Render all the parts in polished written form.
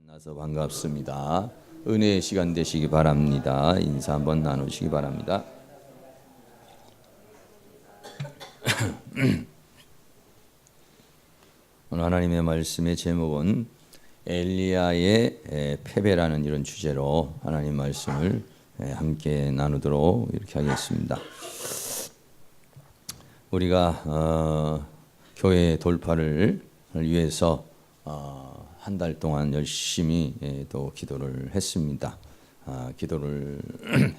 만나서 반갑습니다. 은혜의 시간 되시기 바랍니다. 인사 한번 나누시기 바랍니다. 오늘 하나님의 말씀의 제목은 엘리야의 패배라는 이런 주제로 하나님 말씀을 함께 나누도록 이렇게 하겠습니다. 우리가 교회 돌파를 위해서 한 달 동안 열심히 또 기도를 했습니다. 기도를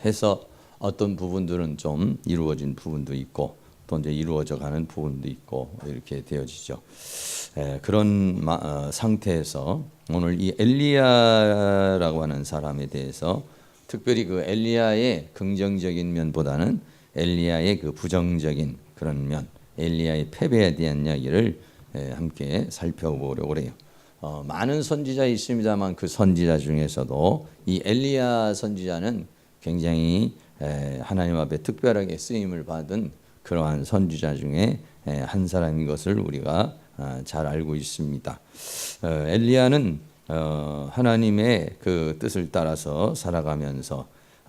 해서 어떤 부분들은 좀 이루어진 부분도 있고 또 이제 이루어져 가는 부분도 있고 이렇게 되어지죠. 그런 상태에서 오늘 이 엘리야라고 하는 사람에 대해서 특별히 그 엘리야의 긍정적인 면보다는 엘리야의 그 부정적인 그런 면, 엘리야의 패배에 대한 이야기를 함께 살펴보려고 해요. 많은 선지자 있습니다만 그 선지자 중에서도 이 엘리야 선지자는 굉장히 하나님 앞에 특별하게 쓰임을 받은 그러한 선지자 중에 한 사람인 것을 우리가 잘 알고 있습니다. 엘리야는 하나님의 그 뜻을 따라서 살아가면서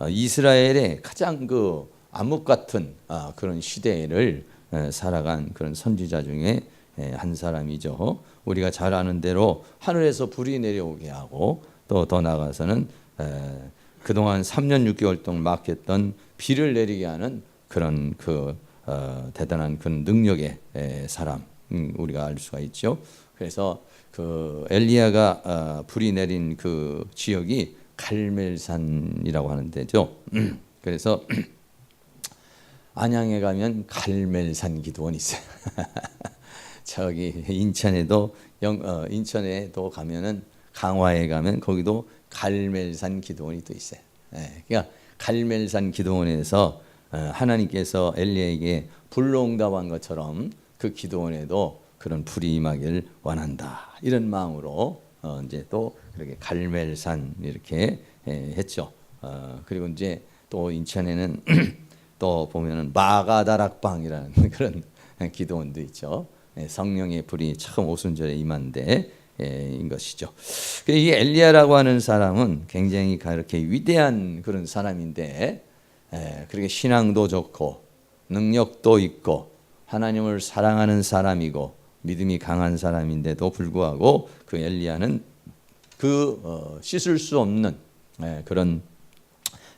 이스라엘의 가장 그 암흑 같은 그런 시대를 살아간 그런 선지자 중에 한 사람이죠. 우리가 잘 아는 대로 하늘에서 불이 내려오게 하고 또 더 나아가서는 그동안 3년 6개월 동안 막혔던 비를 내리게 하는 그런 그 대단한 그런 능력의 사람 우리가 알 수가 있죠. 그래서 그 엘리야가 불이 내린 그 지역이 갈멜산이라고 하는 데죠. 그래서 안양에 가면 갈멜산 기도원이 있어요. 저기 인천에도 가면은 강화에 가면 거기도 갈멜산 기도원이 또 있어요. 그러니까 갈멜산 기도원에서 하나님께서 엘리야에게 불로 응답한 것처럼 그 기도원에도 그런 불이 임하기를 원한다. 이런 마음으로 이제 또 그렇게 갈멜산 이렇게 했죠. 그리고 이제 또 인천에는 또 보면은 마가다락방이라는 그런 기도원도 있죠. 성령의 불이 처음 오순절에 임한 데인 것이죠. 이 엘리야라고 하는 사람은 굉장히 그렇게 위대한 그런 사람인데 그렇게 신앙도 좋고 능력도 있고 하나님을 사랑하는 사람이고 믿음이 강한 사람인데도 불구하고 그 엘리야는 씻을 수 없는 그런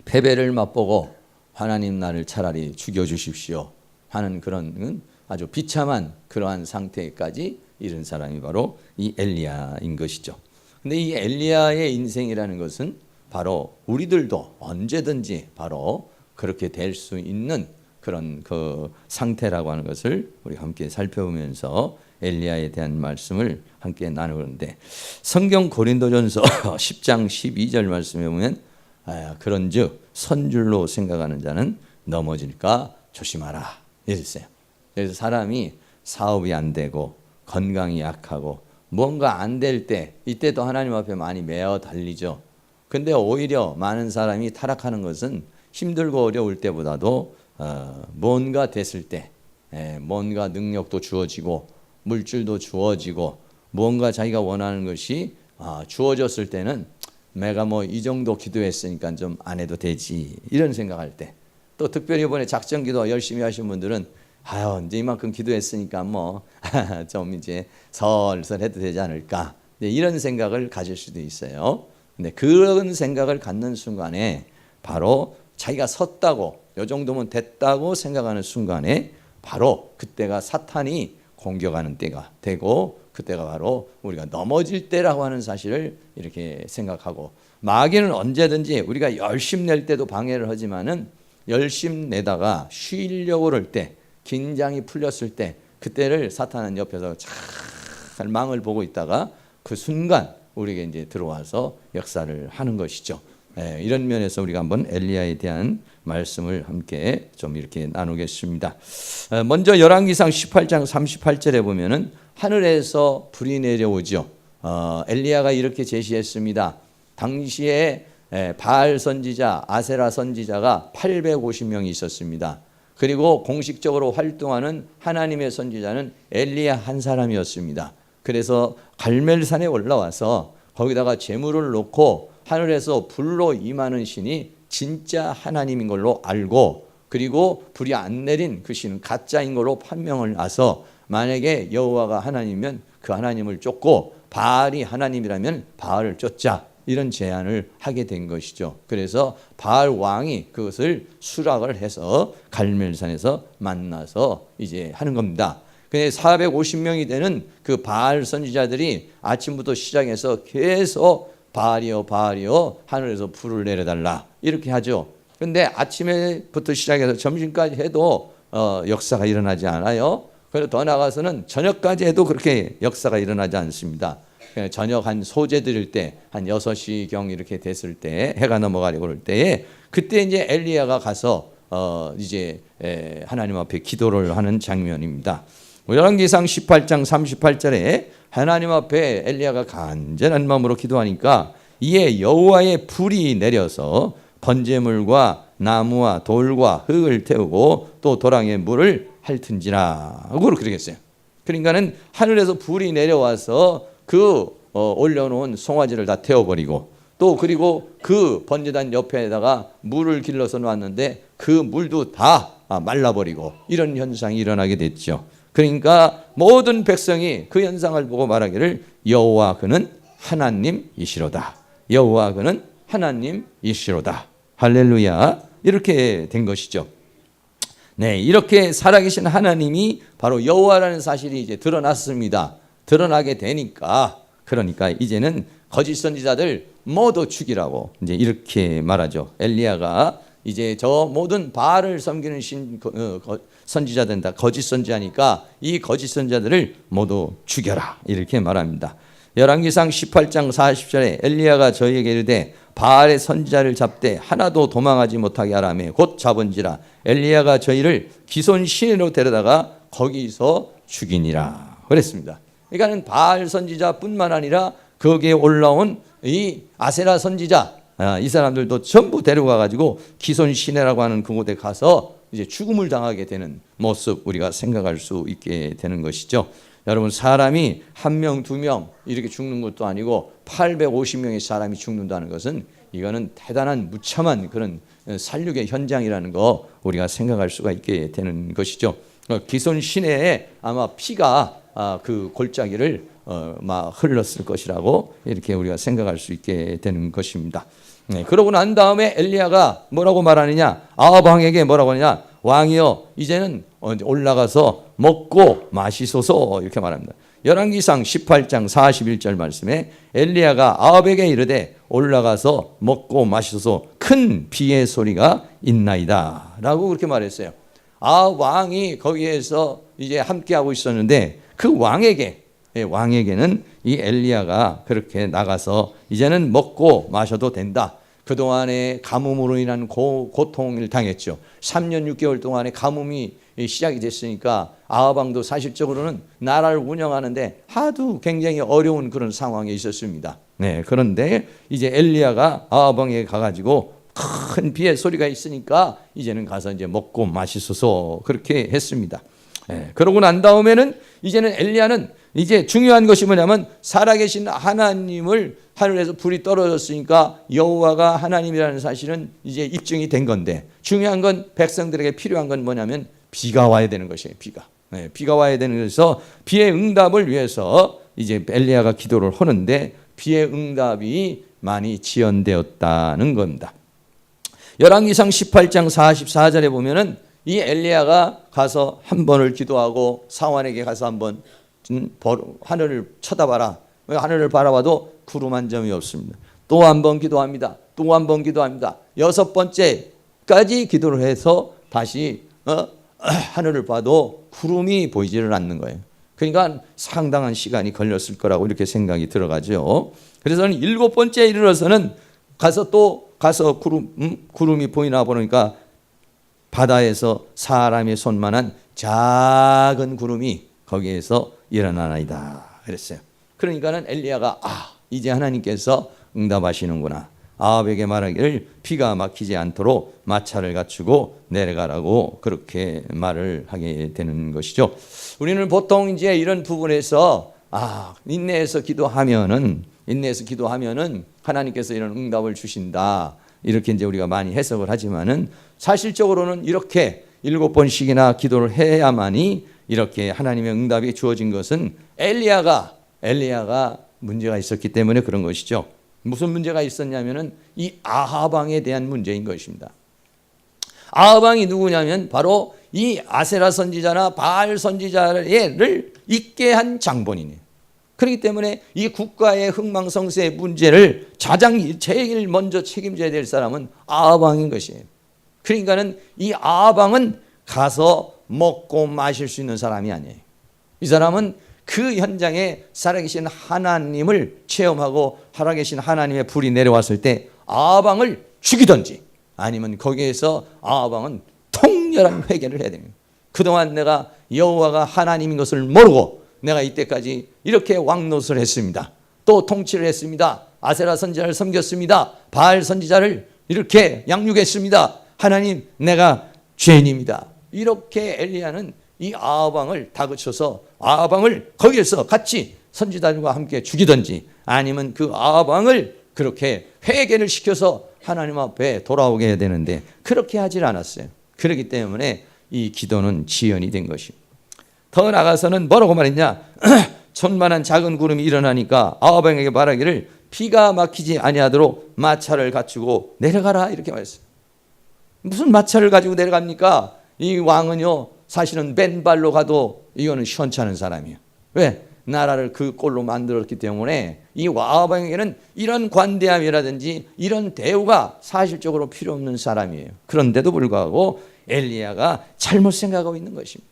패배를 맛보고 하나님 나를 차라리 죽여주십시오 하는 그런 아주 비참한 그러한 상태까지 이른 사람이 바로 이 엘리야인 것이죠. 근데 이 엘리야의 인생이라는 것은 바로 우리들도 언제든지 바로 그렇게 될 수 있는 그런 그 상태라고 하는 것을 우리 함께 살펴보면서 엘리야에 대한 말씀을 함께 나누는데 성경 고린도전서 10장 12절 말씀에 보면 그런즉 선줄로 생각하는 자는 넘어질까 조심하라 이랬어요. 그래서 사람이 사업이 안 되고 건강이 약하고 뭔가 안 될 때 이때도 하나님 앞에 많이 매어 달리죠. 근데 오히려 많은 사람이 타락하는 것은 힘들고 어려울 때보다도 뭔가 됐을 때 뭔가 능력도 주어지고 물질도 주어지고 뭔가 자기가 원하는 것이 주어졌을 때는 내가 뭐 이 정도 기도했으니까 좀 안 해도 되지 이런 생각할 때 또 특별히 이번에 작전 기도 열심히 하신 분들은 이제 이만큼 기도했으니까 뭐 좀 이제 설설 해도 되지 않을까 이런 생각을 가질 수도 있어요. 근데 그런 생각을 갖는 순간에 바로 자기가 섰다고 이 정도면 됐다고 생각하는 순간에 바로 그때가 사탄이 공격하는 때가 되고 그때가 바로 우리가 넘어질 때라고 하는 사실을 이렇게 생각하고 마귀는 언제든지 우리가 열심 낼 때도 방해를 하지만은 열심 내다가 쉬려고 그럴 때 긴장이 풀렸을 때 그때를 사탄은 옆에서 잘 망을 보고 있다가 그 순간 우리에게 이제 들어와서 역사를 하는 것이죠. 이런 면에서 우리가 한번 엘리야에 대한 말씀을 함께 좀 이렇게 나누겠습니다. 먼저 열왕기상 18장 38절에 보면은 하늘에서 불이 내려오죠. 엘리야가 이렇게 제시했습니다. 당시에 바알 선지자, 아세라 선지자가 850명이 있었습니다. 그리고 공식적으로 활동하는 하나님의 선지자는 엘리야 한 사람이었습니다. 그래서 갈멜산에 올라와서 거기다가 재물을 놓고 하늘에서 불로 임하는 신이 진짜 하나님인 걸로 알고, 그리고 불이 안 내린 그 신은 가짜인 걸로 판명을 나서 만약에 여호와가 하나님이면 그 하나님을 쫓고 바알이 하나님이라면 바알을 쫓자, 이런 제안을 하게 된 것이죠. 그래서 바알 왕이 그것을 수락을 해서 갈멜산에서 만나서 이제 하는 겁니다. 근데 450명이 되는 그 바알 선지자들이 아침부터 시작해서 계속 바알이여 바알이여 하늘에서 불을 내려달라 이렇게 하죠. 그런데 아침에부터 시작해서 점심까지 해도 역사가 일어나지 않아요. 그리고 더 나가서는 저녁까지 해도 그렇게 역사가 일어나지 않습니다. 저녁 한 소재 드릴 때 한 6시경 이렇게 됐을 때, 해가 넘어가려고 그럴 때에 그때 이제 엘리야가 가서 이제 하나님 앞에 기도를 하는 장면입니다. 열왕기상 18장 38절에 하나님 앞에 엘리야가 간절한 마음으로 기도하니까 이에 여호와의 불이 내려서 번제물과 나무와 돌과 흙을 태우고 또 도랑에 물을 핥은지라 하고 그렇게 했어요. 그러니까는 하늘에서 불이 내려와서 그 올려놓은 송아지를 다 태워버리고, 또 그리고 그 번제단 옆에다가 물을 길러서 놨는데 그 물도 다 말라버리고, 이런 현상이 일어나게 됐죠. 그러니까 모든 백성이 그 현상을 보고 말하기를 여호와 그는 하나님이시로다, 여호와 그는 하나님이시로다, 할렐루야, 이렇게 된 것이죠. 네, 이렇게 살아계신 하나님이 바로 여호와라는 사실이 이제 드러났습니다. 드러나게 되니까, 그러니까 이제는 거짓 선지자들 모두 죽이라고 이제 이렇게 말하죠. 엘리야가 이제 저 모든 바알을 섬기는 선지자들은 다 거짓 선지자니까 이 거짓 선지자들을 모두 죽여라, 이렇게 말합니다. 열왕기상 18장 40절에 엘리야가 저희에게 이르되 바알의 선지자를 잡되 하나도 도망하지 못하게 하라며 곧 잡은지라 엘리야가 저희를 기손 시내로 데려다가 거기서 죽이니라 그랬습니다. 그러니까는 바알 선지자뿐만 아니라 거기에 올라온 이 아세라 선지자, 이 사람들도 전부 데려가 가지고 기손 시내라고 하는 그곳에 가서 이제 죽음을 당하게 되는 모습 우리가 생각할 수 있게 되는 것이죠. 여러분, 사람이 1명, 2명 이렇게 죽는 것도 아니고 850명의 사람이 죽는다는 것은 이거는 대단한 무참한 그런 살육의 현장이라는 거 우리가 생각할 수가 있게 되는 것이죠. 기손 시내에 아마 피가 그 골짜기를 막 흘렀을 것이라고 이렇게 우리가 생각할 수 있게 되는 것입니다. 네, 그러고 난 다음에 엘리야가 뭐라고 말하느냐, 아합 왕에게 뭐라고 하느냐, 왕이여 이제는 올라가서 먹고 마시소서, 이렇게 말합니다. 열왕기상 18장 41절 말씀에 엘리야가 아합에게 이르되 올라가서 먹고 마시소서, 큰 비의 소리가 있나이다 라고 그렇게 말했어요. 아합 왕이 거기에서 이제 함께하고 있었는데 그 왕에게는 이 엘리야가 그렇게 나가서 이제는 먹고 마셔도 된다. 그동안에 가뭄으로 인한 고통을 당했죠. 3년 6개월 동안에 가뭄이 시작이 됐으니까 아합 왕도 사실적으로는 나라를 운영하는데 하도 굉장히 어려운 그런 상황에 있었습니다. 네, 그런데 이제 엘리야가 아합 왕에게 가가지고 큰 비의 소리가 있으니까 이제는 가서 이제 먹고 마시소서 그렇게 했습니다. 네, 그러고 난 다음에는 이제는 엘리야는 이제 중요한 것이 뭐냐면 살아계신 하나님을, 하늘에서 불이 떨어졌으니까 여호와가 하나님이라는 사실은 이제 입증이 된 건데, 중요한 건 백성들에게 필요한 건 뭐냐면 비가 와야 되는 것이에요. 비가 와야 되는 것에서 비의 응답을 위해서 이제 엘리야가 기도를 하는데 비의 응답이 많이 지연되었다는 겁니다. 열왕기상 18장 44절에 보면은 이 엘리야가 가서 한 번을 기도하고 사환에게 가서 한번 하늘을 쳐다봐라. 하늘을 바라봐도 구름 한 점이 없습니다. 또 한 번 기도합니다. 또 한 번 기도합니다. 6번째까지 기도를 해서 다시 하늘을 봐도 구름이 보이지를 않는 거예요. 그러니까 상당한 시간이 걸렸을 거라고 이렇게 생각이 들어가죠. 그래서 7번째에 이르러서는 가서 구름이 보이나 보니까 바다에서 사람의 손만한 작은 구름이 거기에서 일어나나이다 그랬어요. 그러니까는 엘리야가 이제 하나님께서 응답하시는구나. 아합에게 말하기를 비가 막히지 않도록 마차를 갖추고 내려가라고 그렇게 말을 하게 되는 것이죠. 우리는 보통 이제 이런 부분에서 인내해서 기도하면은 인내해서 기도하면은 하나님께서 이런 응답을 주신다. 이렇게 이제 우리가 많이 해석을 하지만은 사실적으로는 이렇게 7번씩이나 기도를 해야만이 이렇게 하나님의 응답이 주어진 것은 엘리야가 문제가 있었기 때문에 그런 것이죠. 무슨 문제가 있었냐면은 이 아합 왕에 대한 문제인 것입니다. 아합 왕이 누구냐면 바로 이 아세라 선지자나 바알 선지자를 있게 한 장본인이에요. 그렇기 때문에 이 국가의 흥망성쇠의 문제를 제일 먼저 책임져야 될 사람은 아합 왕인 것이에요. 그러니까는 이 아합 왕은 가서 먹고 마실 수 있는 사람이 아니에요. 이 사람은 그 현장에 살아계신 하나님을 체험하고 살아계신 하나님의 불이 내려왔을 때 아합 왕을 죽이든지 아니면 거기에서 아합 왕은 통렬한 회개를 해야 됩니다. 그동안 내가 여호와가 하나님인 것을 모르고 내가 이때까지 이렇게 왕노릇을 했습니다. 또 통치를 했습니다. 아세라 선지자를 섬겼습니다. 바알 선지자를 이렇게 양육했습니다. 하나님, 내가 죄인입니다. 이렇게 엘리야는 이 아합 왕을 다그쳐서 아합 왕을 거기에서 같이 선지자들과 함께 죽이든지 아니면 그 아합 왕을 그렇게 회개를 시켜서 하나님 앞에 돌아오게 해야 되는데 그렇게 하질 않았어요. 그렇기 때문에 이 기도는 지연이 된 것입니다. 더 나아가서는 뭐라고 말했냐? 천만한 작은 구름이 일어나니까 아합 왕에게 말하기를 비가 막히지 아니하도록 마차를 갖추고 내려가라 이렇게 말했어요. 무슨 마차를 가지고 내려갑니까? 이 왕은요 사실은 맨발로 가도 이거는 시원찮은 사람이에요. 왜? 나라를 그 꼴로 만들었기 때문에 이 아합 왕에게는 이런 관대함이라든지 이런 대우가 사실적으로 필요 없는 사람이에요. 그런데도 불구하고 엘리야가 잘못 생각하고 있는 것입니다.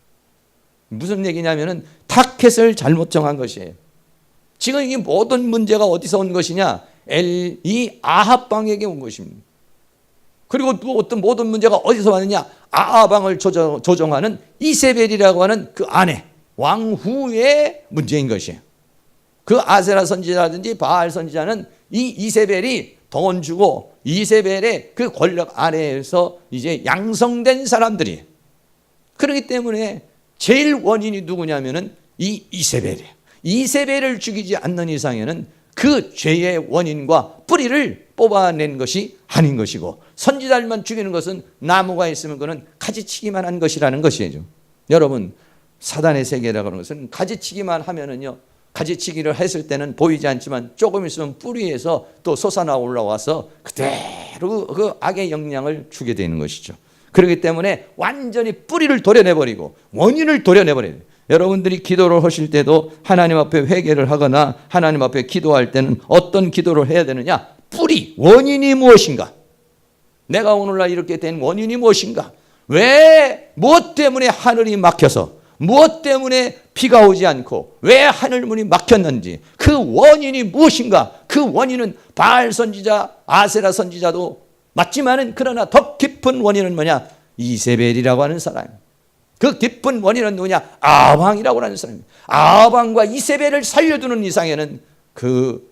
무슨 얘기냐면은 타켓을 잘못 정한 것이에요. 지금 이 모든 문제가 어디서 온 것이냐? 이 아합 왕에게 온 것입니다. 그리고 또 어떤 모든 문제가 어디서 왔느냐? 아합 왕을 조종하는 이세벨이라고 하는 그 아내, 왕후의 문제인 것이에요. 그 아세라 선지자라든지 바알 선지자는 이 이세벨이 돈 주고 이세벨의 그 권력 아래에서 이제 양성된 사람들이에요. 그렇기 때문에 제일 원인이 누구냐면은 이 이세벨이에요. 이세벨을 죽이지 않는 이상에는 그 죄의 원인과 뿌리를 뽑아낸 것이 아닌 것이고 선지자들만 죽이는 것은 나무가 있으면 그는 가지치기만 한 것이라는 것이죠. 여러분, 사단의 세계라고 하는 것은 가지치기만 하면은요, 가지치기를 했을 때는 보이지 않지만 조금 있으면 뿌리에서 또 솟아나 올라와서 그대로 그 악의 영향을 주게 되는 것이죠. 그렇기 때문에 완전히 뿌리를 도려내버리고 원인을 도려내버려야 돼요. 여러분들이 기도를 하실 때도 하나님 앞에 회개를 하거나 하나님 앞에 기도할 때는 어떤 기도를 해야 되느냐? 뿌리, 원인이 무엇인가? 내가 오늘날 이렇게 된 원인이 무엇인가? 왜, 무엇 때문에 하늘이 막혀서 무엇 때문에 비가 오지 않고 왜 하늘문이 막혔는지 그 원인이 무엇인가? 그 원인은 바알 선지자, 아세라 선지자도 맞지만은 그러나 더 깊은 원인은 뭐냐? 이세벨이라고 하는 사람. 그 깊은 원인은 누구냐? 아합 왕이라고 하는 사람입니다. 아합 왕과 이세벨을 살려두는 이상에는 그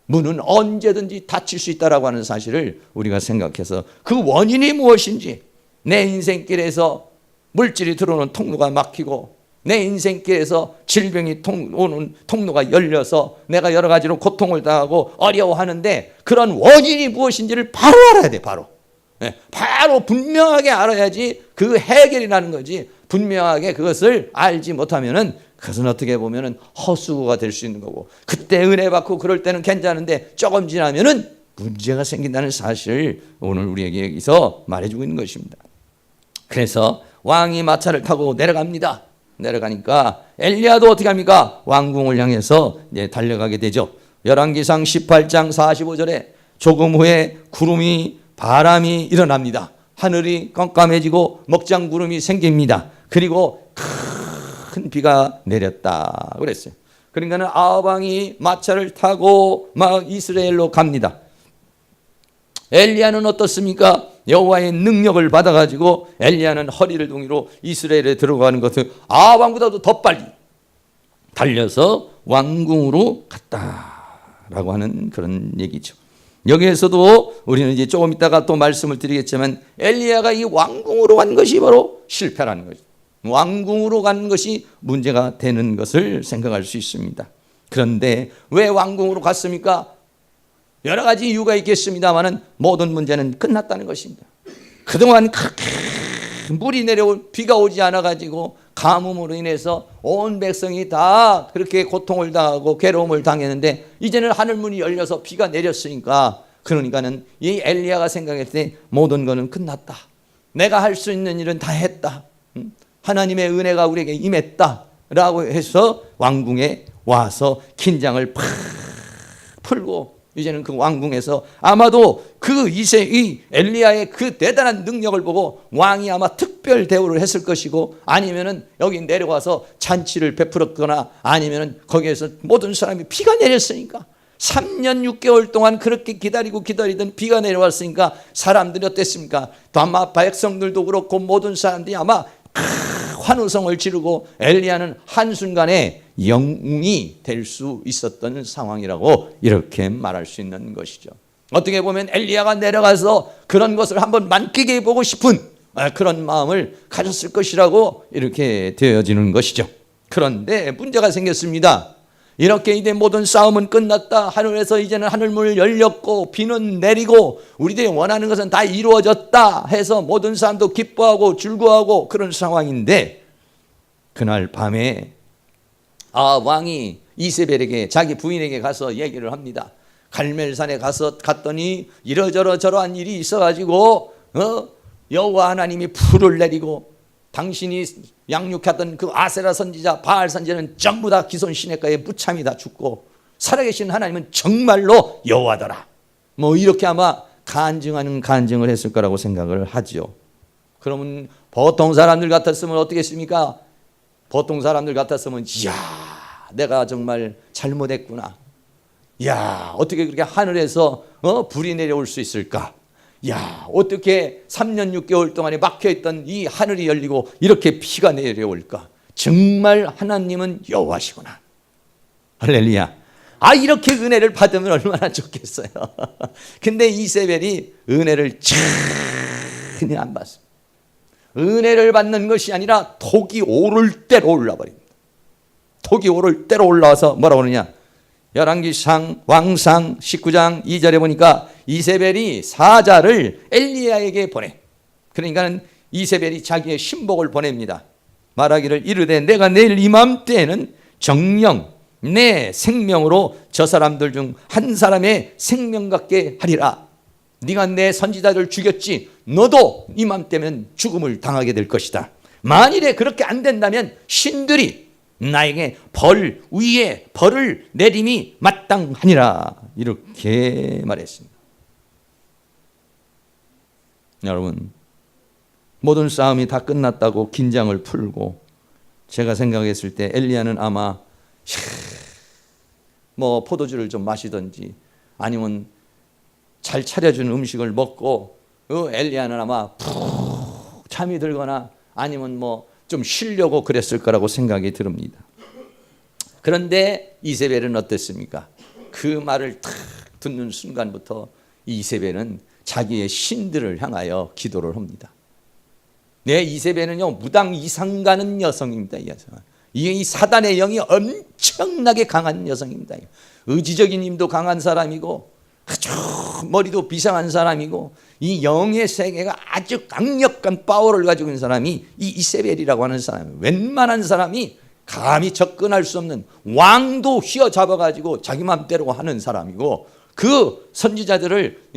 문은 언제든지 닫힐 수 있다라고 하는 사실을 우리가 생각해서 그 원인이 무엇인지 내 인생길에서 물질이 들어오는 통로가 막히고 내 인생길에서 질병이 오는 통로가 열려서 내가 여러 가지로 고통을 당하고 어려워하는데 그런 원인이 무엇인지를 바로 알아야 돼. 바로 분명하게 알아야지 그 해결이 나는 거지. 분명하게 그것을 알지 못하면은 그것은 어떻게 보면은 헛수고가 될 수 있는 거고 그때 은혜 받고 그럴 때는 괜찮은데 조금 지나면은 문제가 생긴다는 사실을 오늘 우리에게 여기서 말해주고 있는 것입니다. 그래서 왕이 마차를 타고 내려갑니다. 내려가니까 엘리야도 어떻게 합니까? 왕궁을 향해서 이제 달려가게 되죠. 열왕기상 18장 45절에 조금 후에 바람이 일어납니다. 하늘이 깜깜해지고 먹장구름이 생깁니다. 그리고 큰 비가 내렸다 그랬어요. 그러니까는 아합 왕이 마차를 타고 막 이스라엘로 갑니다. 엘리야는 어떻습니까? 여호와의 능력을 받아가지고 엘리야는 허리를 동이로 이스라엘에 들어가는 것을 아합 왕보다도 더 빨리 달려서 왕궁으로 갔다라고 하는 그런 얘기죠. 여기에서도 우리는 이제 조금 있다가 또 말씀을 드리겠지만 엘리야가 이 왕궁으로 간 것이 바로 실패라는 거죠. 왕궁으로 간 것이 문제가 되는 것을 생각할 수 있습니다. 그런데 왜 왕궁으로 갔습니까? 여러 가지 이유가 있겠습니다만 모든 문제는 끝났다는 것입니다. 그동안 그렇게 물이 내려올 비가 오지 않아가지고 가뭄으로 인해서 온 백성이 다 그렇게 고통을 당하고 괴로움을 당했는데 이제는 하늘문이 열려서 비가 내렸으니까 그러니까는 이 엘리야가 생각했을 때 모든 것은 끝났다. 내가 할 수 있는 일은 다 했다. 하나님의 은혜가 우리에게 임했다라고 해서 왕궁에 와서 긴장을 팍 풀고 이제는 그 왕궁에서 아마도 이 엘리야의 그 대단한 능력을 보고 왕이 아마 특별 대우를 했을 것이고 아니면은 여기 내려와서 잔치를 베풀었거나 아니면은 거기에서 모든 사람이 비가 내렸으니까 3년 6개월 동안 그렇게 기다리던 비가 내려왔으니까 사람들이 어땠습니까? 또 아마 백성들도 그렇고 모든 사람들이 아마 환호성을 지르고 엘리야는 한순간에 영웅이 될 수 있었던 상황이라고 이렇게 말할 수 있는 것이죠. 어떻게 보면 엘리야가 내려가서 그런 것을 한번 만끽해 보고 싶은 그런 마음을 가졌을 것이라고 이렇게 되어지는 것이죠. 그런데 문제가 생겼습니다. 이렇게 이제 모든 싸움은 끝났다. 하늘에서 이제는 하늘문을 열렸고 비는 내리고 우리들이 원하는 것은 다 이루어졌다 해서 모든 사람도 기뻐하고 즐거워하고 그런 상황인데 그날 밤에 왕이 이세벨에게 자기 부인에게 가서 얘기를 합니다. 갈멜산에 갔더니 이러저러한 일이 있어가지고 여호와 하나님이 불을 내리고 당신이 양육했던 그 아세라 선지자 바알 선지자는 전부 다 기손 시냇가에 무참히 다 죽고 살아계신 하나님은 정말로 여호와더라. 뭐 이렇게 아마 간증을 했을 거라고 생각을 하죠. 그러면 보통 사람들 같았으면 어떻게 했습니까? 보통 사람들 같았으면 이야 내가 정말 잘못했구나. 야 어떻게 그렇게 하늘에서 불이 내려올 수 있을까? 야 어떻게 3년 6개월 동안에 막혀있던 이 하늘이 열리고 이렇게 비가 내려올까? 정말 하나님은 여호와시구나. 할렐루야. 이렇게 은혜를 받으면 얼마나 좋겠어요. 근데 이세벨이 은혜를 전혀 안 받습니다. 은혜를 받는 것이 아니라 독이 오를 대로 올라버립니다. 독이 오를 대로 올라와서 뭐라고 그러냐? 열왕기상 왕상 19장 2절에 보니까 이세벨이 사자를 엘리야에게 보내. 그러니까 이세벨이 자기의 신복을 보냅니다. 말하기를 이르되 내가 내일 이맘때에는 정령 내 생명으로 저 사람들 중 한 사람의 생명 같게 하리라. 네가 내 선지자를 죽였지 너도 이맘때면 죽음을 당하게 될 것이다. 만일에 그렇게 안 된다면 신들이 나에게 위에 벌을 내림이 마땅하니라. 이렇게 말했습니다. 여러분 모든 싸움이 다 끝났다고 긴장을 풀고 제가 생각했을 때 엘리야는 아마 뭐 포도주를 좀 마시든지 아니면 잘 차려준 음식을 먹고 엘리야는 아마 푹 잠이 들거나 아니면 뭐 좀 쉬려고 그랬을 거라고 생각이 듭니다. 그런데 이세벨은 어땠습니까? 그 말을 탁 듣는 순간부터 이세벨은 자기의 신들을 향하여 기도를 합니다. 이세벨은요 무당 이상 가는 여성입니다. 이 사단의 영이 엄청나게 강한 여성입니다. 의지적인 힘도 강한 사람이고 아주 머리도 비상한 사람이고 이 영의 세계가 아주 강력한 파워를 가지고 있는 사람이 이 이세벨이라고 하는 사람이에요. 웬만한 사람이 감히 접근할 수 없는 왕도 휘어잡아가지고 자기 맘대로 하는 사람이고 그 선지자들을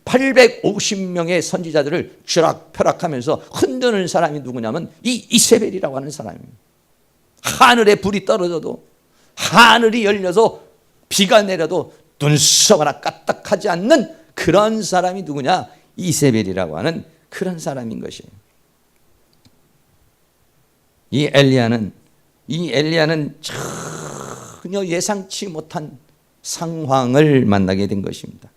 850명의 선지자들을 쥐락펴락하면서 흔드는 사람이 누구냐면 이 이세벨이라고 하는 사람입니다. 하늘에 불이 떨어져도 하늘이 열려서 비가 내려도 눈썹 하나 까딱하지 않는 그런 사람이 누구냐? 이세벨이라고 하는 그런 사람인 것이에요. 이 엘리야는 전혀 예상치 못한 상황을 만나게 된 것입니다.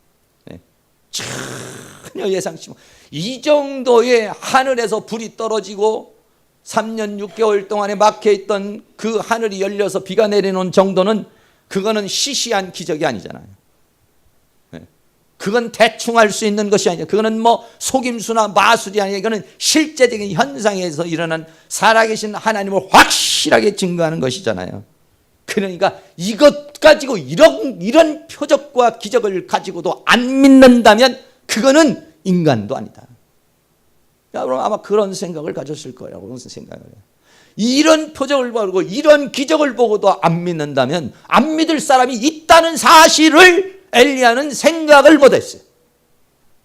전혀 예상치 못. 이 정도의 하늘에서 불이 떨어지고 3년 6개월 동안에 막혀있던 그 하늘이 열려서 비가 내리는 정도는 그거는 시시한 기적이 아니잖아요. 그건 대충 할 수 있는 것이 아니에요. 그거는 뭐 속임수나 마술이 아니에요. 이거는 실제적인 현상에서 일어난 살아계신 하나님을 확실하게 증거하는 것이잖아요. 그러니까 이것 가지고 이런 표적과 기적을 가지고도 안 믿는다면 그거는 인간도 아니다. 여러분 아마 그런 생각을 가졌을 거예요. 무슨 생각을 해요. 이런 표적을 보고 이런 기적을 보고도 안 믿는다면 안 믿을 사람이 있다는 사실을 엘리야는 생각을 못했어요.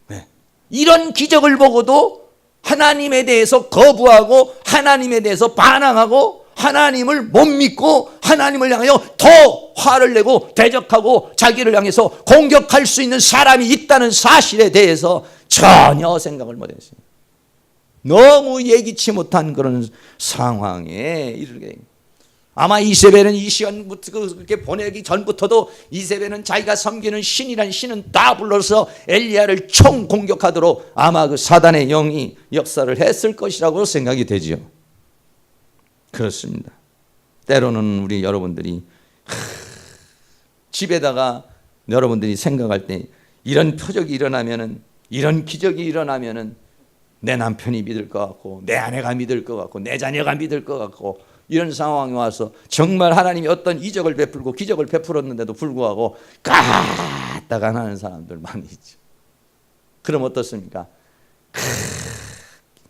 네. 이런 기적을 보고도 하나님에 대해서 거부하고 하나님에 대해서 반항하고 하나님을 못 믿고 하나님을 향하여 더 화를 내고 대적하고 자기를 향해서 공격할 수 있는 사람이 있다는 사실에 대해서 전혀 생각을 못했어요. 너무 예기치 못한 그런 상황에 이르게. 아마 이세벨은 이 시간부터 그렇게 보내기 전부터도 이세벨은 자기가 섬기는 신이란 신은 다 불러서 엘리야를 총 공격하도록 아마 그 사단의 영이 역사를 했을 것이라고 생각이 되지요. 그렇습니다. 때로는 우리 여러분들이 집에다가 여러분들이 생각할 때 이런 표적이 일어나면은 이런 기적이 일어나면은 내 남편이 믿을 것 같고 내 아내가 믿을 것 같고 내 자녀가 믿을 것 같고 이런 상황이 와서 정말 하나님이 어떤 이적을 베풀고 기적을 베풀었는데도 불구하고 까딱안 하는 사람들 많이 있죠. 그럼 어떻습니까?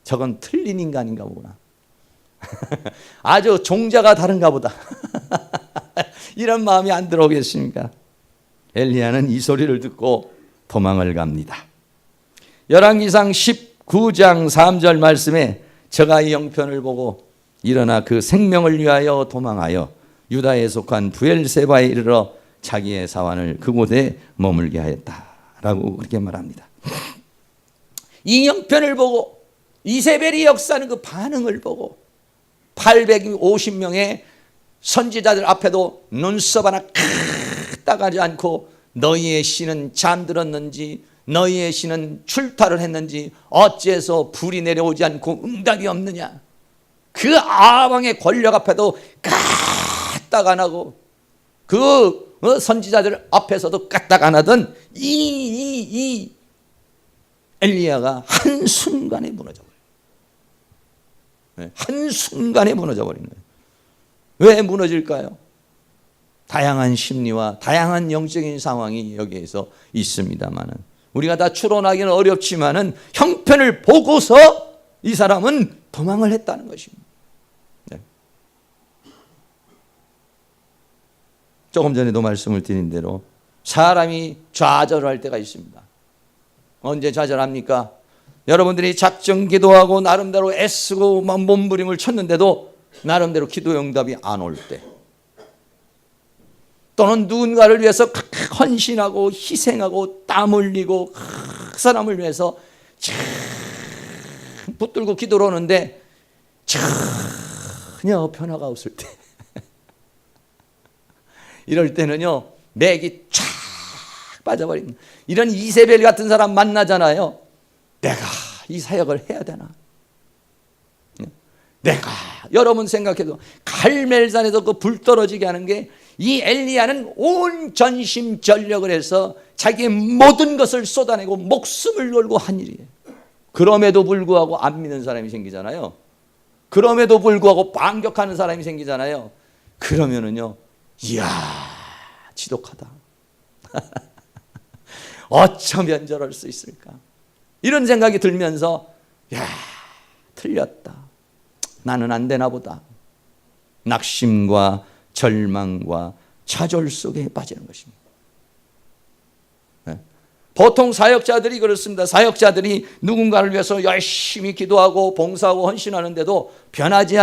저건 틀린 인간인가 보구나. 아주 종자가 다른가 보다. 이런 마음이 안 들어오겠습니까? 엘리야는 이 소리를 듣고 도망을 갑니다. 열왕기상 19장 3절 말씀에 저가 이 형편을 보고 일어나 그 생명을 위하여 도망하여 유다에 속한 부엘세바에 이르러 자기의 사환을 그곳에 머물게 하였다라고 그렇게 말합니다. 이 형편을 보고 이세벨이 역사하는 그 반응을 보고 850명의 선지자들 앞에도 눈썹 하나 따가지 않고 너희의 신은 잠들었는지 너희의 신은 출타를 했는지 어째서 불이 내려오지 않고 응답이 없느냐. 그 아방의 권력 앞에도 까딱 안 하고 그 선지자들 앞에서도 까딱 안 하던 이 엘리야가 한순간에 무너져 버려요. 한순간에 무너져 버리는 거예요. 왜 무너질까요? 다양한 심리와 다양한 영적인 상황이 여기에서 있습니다만은 우리가 다 추론하기는 어렵지만은 형편을 보고서 이 사람은 도망을 했다는 것입니다. 네. 조금 전에도 말씀을 드린 대로 사람이 좌절할 때가 있습니다. 언제 좌절합니까? 여러분들이 작정 기도하고 나름대로 애쓰고 몸부림을 쳤는데도 나름대로 기도 응답이 안 올 때, 또는 누군가를 위해서 헌신하고 희생하고 땀 흘리고 그 사람을 위해서 붙들고 기도를 하는데 전혀 변화가 없을 때 이럴 때는요 맥이 쫙 빠져버립니다. 이런 이세벨 같은 사람 만나잖아요. 내가 이 사역을 해야 되나? 내가 여러분 생각해도 갈멜산에서 그 불 떨어지게 하는 게 이 엘리야는 온 전심전력을 해서 자기의 모든 것을 쏟아내고 목숨을 걸고 한 일이에요. 그럼에도 불구하고 안 믿는 사람이 생기잖아요. 그럼에도 불구하고 반격하는 사람이 생기잖아요. 그러면은요, 이야, 지독하다. 어쩌면 저럴 수 있을까? 이런 생각이 들면서, 야, 틀렸다. 나는 안 되나 보다. 낙심과 절망과 좌절 속에 빠지는 것입니다. 네. 보통 사역자들이 그렇습니다. 사역자들이 누군가를 위해서 열심히 기도하고 봉사하고 헌신하는데도 변하지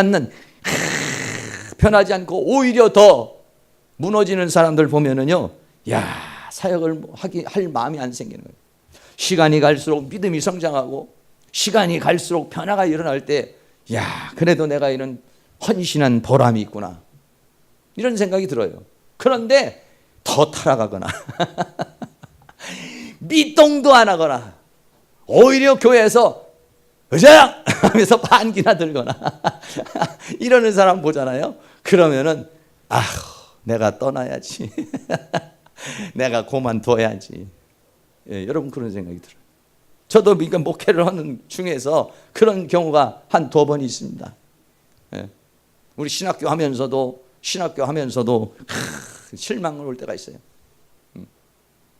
않고 오히려 더 무너지는 사람들 보면은요, 야, 사역을 할 마음이 안 생기는 거예요. 시간이 갈수록 믿음이 성장하고 시간이 갈수록 변화가 일어날 때, 야, 그래도 내가 이런 헌신한 보람이 있구나. 이런 생각이 들어요. 그런데 더 타락하거나 미동도 안 하거나 오히려 교회에서 의장 하면서 반기나 들거나 이러는 사람 보잖아요. 그러면은 내가 떠나야지. 내가 그만둬야지. 예, 여러분 그런 생각이 들어요. 저도 그러니까 목회를 하는 중에서 그런 경우가 한두 번 있습니다. 예. 우리 신학교 하면서도 신학교 하면서도 실망을 올 때가 있어요.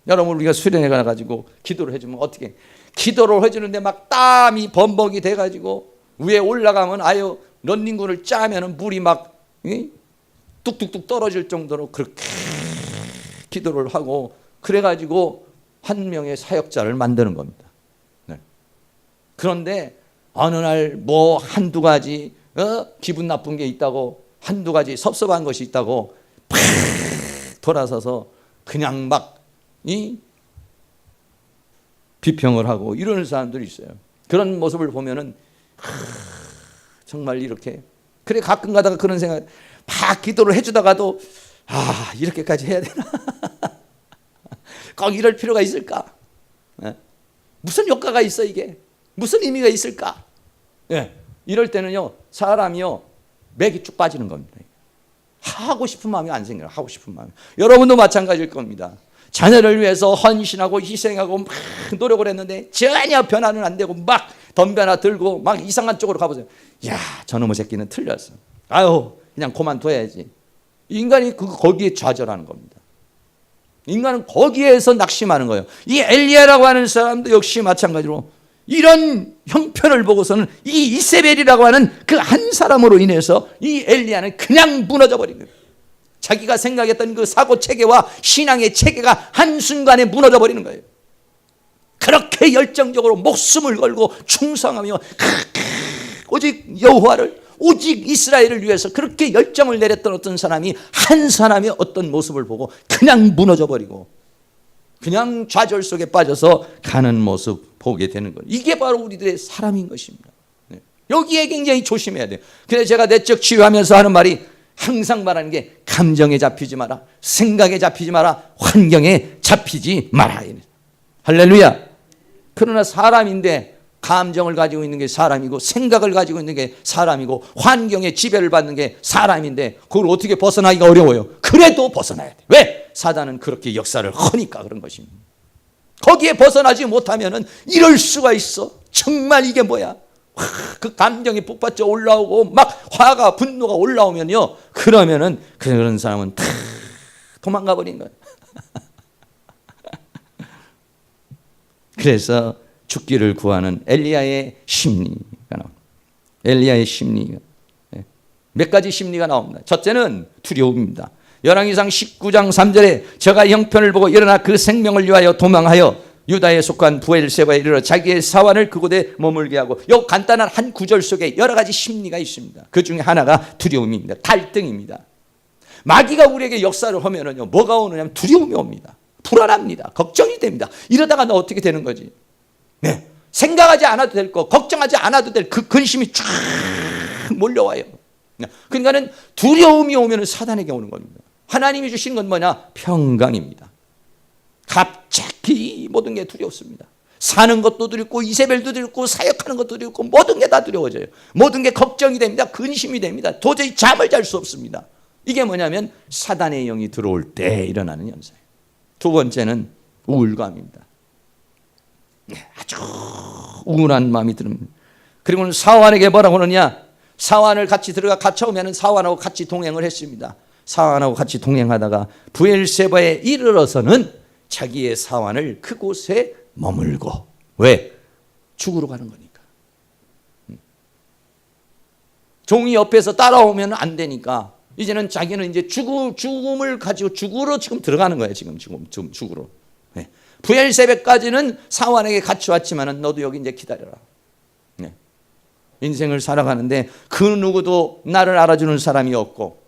여러분 우리가 수련회 가가지고 기도를 해주면 어떻게 기도를 해주는데 막 땀이 범벅이 돼가지고 위에 올라가면 아유 런닝구를 짜면은 물이 막 뚝뚝뚝 떨어질 정도로 그렇게 기도를 하고 그래가지고 한 명의 사역자를 만드는 겁니다. 네. 그런데 어느 날 뭐 한두 가지 기분 나쁜 게 있다고 한두 가지 섭섭한 것이 있다고 팍 돌아서서 그냥 막 비평을 하고 이러는 사람들이 있어요. 그런 모습을 보면은 정말 이렇게 그래 가끔 가다가 그런 생각 막 기도를 해주다가도 이렇게까지 해야 되나 꼭 이럴 필요가 있을까? 무슨 효과가 있어 이게? 무슨 의미가 있을까? 이럴 때는요 사람이요 맥이 쭉 빠지는 겁니다. 하고 싶은 마음이 안 생겨요. 하고 싶은 마음이. 여러분도 마찬가지일 겁니다. 자녀를 위해서 헌신하고 희생하고 막 노력을 했는데 전혀 변화는 안 되고 막 덤벼나 들고 막 이상한 쪽으로 가보세요. 야, 저놈의 새끼는 틀렸어. 아유, 그냥 그만둬야지. 인간이 거기에 좌절하는 겁니다. 인간은 거기에서 낙심하는 거예요. 이 엘리야라고 하는 사람도 역시 마찬가지로 이런 형편을 보고서는 이 이세벨이라고 하는 그 한 사람으로 인해서 이 엘리야는 그냥 무너져 버린 거예요. 자기가 생각했던 그 사고 체계와 신앙의 체계가 한순간에 무너져 버리는 거예요. 그렇게 열정적으로 목숨을 걸고 충성하며 오직 여호와를 오직 이스라엘을 위해서 그렇게 열정을 내렸던 어떤 사람이 한 사람의 어떤 모습을 보고 그냥 무너져 버리고 그냥 좌절 속에 빠져서 가는 모습 보게 되는 거예요. 이게 바로 우리들의 사람인 것입니다. 여기에 굉장히 조심해야 돼요. 그래서 제가 내적 치유하면서 하는 말이 항상 말하는 게 감정에 잡히지 마라, 생각에 잡히지 마라, 환경에 잡히지 마라. 할렐루야. 그러나 사람인데 감정을 가지고 있는 게 사람이고 생각을 가지고 있는 게 사람이고 환경에 지배를 받는 게 사람인데 그걸 어떻게 벗어나기가 어려워요. 그래도 벗어나야 돼. 왜? 사단은 그렇게 역사를 하니까 그런 것입니다. 거기에 벗어나지 못하면은 이럴 수가 있어. 정말 이게 뭐야? 그 감정이 북받쳐 올라오고 막 화가 분노가 올라오면요. 그러면은 그런 사람은 다 도망가 버린 거예요. 그래서 죽기를 구하는 엘리야의 심리가 나옵니다. 엘리야의 심리가 몇 가지 심리가 나옵니다. 첫째는 두려움입니다. 열왕기상 19장 3절에 저가 형편을 보고 일어나 그 생명을 위하여 도망하여 유다에 속한 브엘세바에 이르러 자기의 사환을 그곳에 머물게 하고 이 간단한 한 구절 속에 여러 가지 심리가 있습니다. 그 중에 하나가 두려움입니다. 갈등입니다. 마귀가 우리에게 역사를 하면은요 뭐가 오느냐면 두려움이 옵니다. 불안합니다. 걱정이 됩니다. 이러다가 너 어떻게 되는 거지? 네. 생각하지 않아도 될 거, 걱정하지 않아도 될 그 근심이 쫙 몰려와요. 그러니까는 두려움이 오면은 사단에게 오는 겁니다. 하나님이 주신 건 뭐냐? 평강입니다. 갑자기 모든 게 두렵습니다. 사는 것도 두렵고 이세벨도 두렵고 사역하는 것도 두렵고 모든 게 다 두려워져요. 모든 게 걱정이 됩니다. 근심이 됩니다. 도저히 잠을 잘 수 없습니다. 이게 뭐냐면 사단의 영이 들어올 때 일어나는 현상이에요. 두 번째는 우울감입니다. 아주 우울한 마음이 듭니다. 그리고는 사환에게 뭐라고 하느냐? 사환을 같이 들어가 갇혀오면 사환하고 같이 동행을 했습니다. 사환하고 같이 동행하다가 브엘세바에 이르러서는 자기의 사환을 그곳에 머물고 왜? 죽으러 가는 거니까. 종이 옆에서 따라오면 안 되니까 이제는 자기는 이제 죽음을 가지고 죽으러 지금 들어가는 거예요. 지금 죽으러. 네. 브엘세바까지는 사환에게 같이 왔지만은 너도 여기 이제 기다려라. 네. 인생을 살아가는데 그 누구도 나를 알아주는 사람이 없고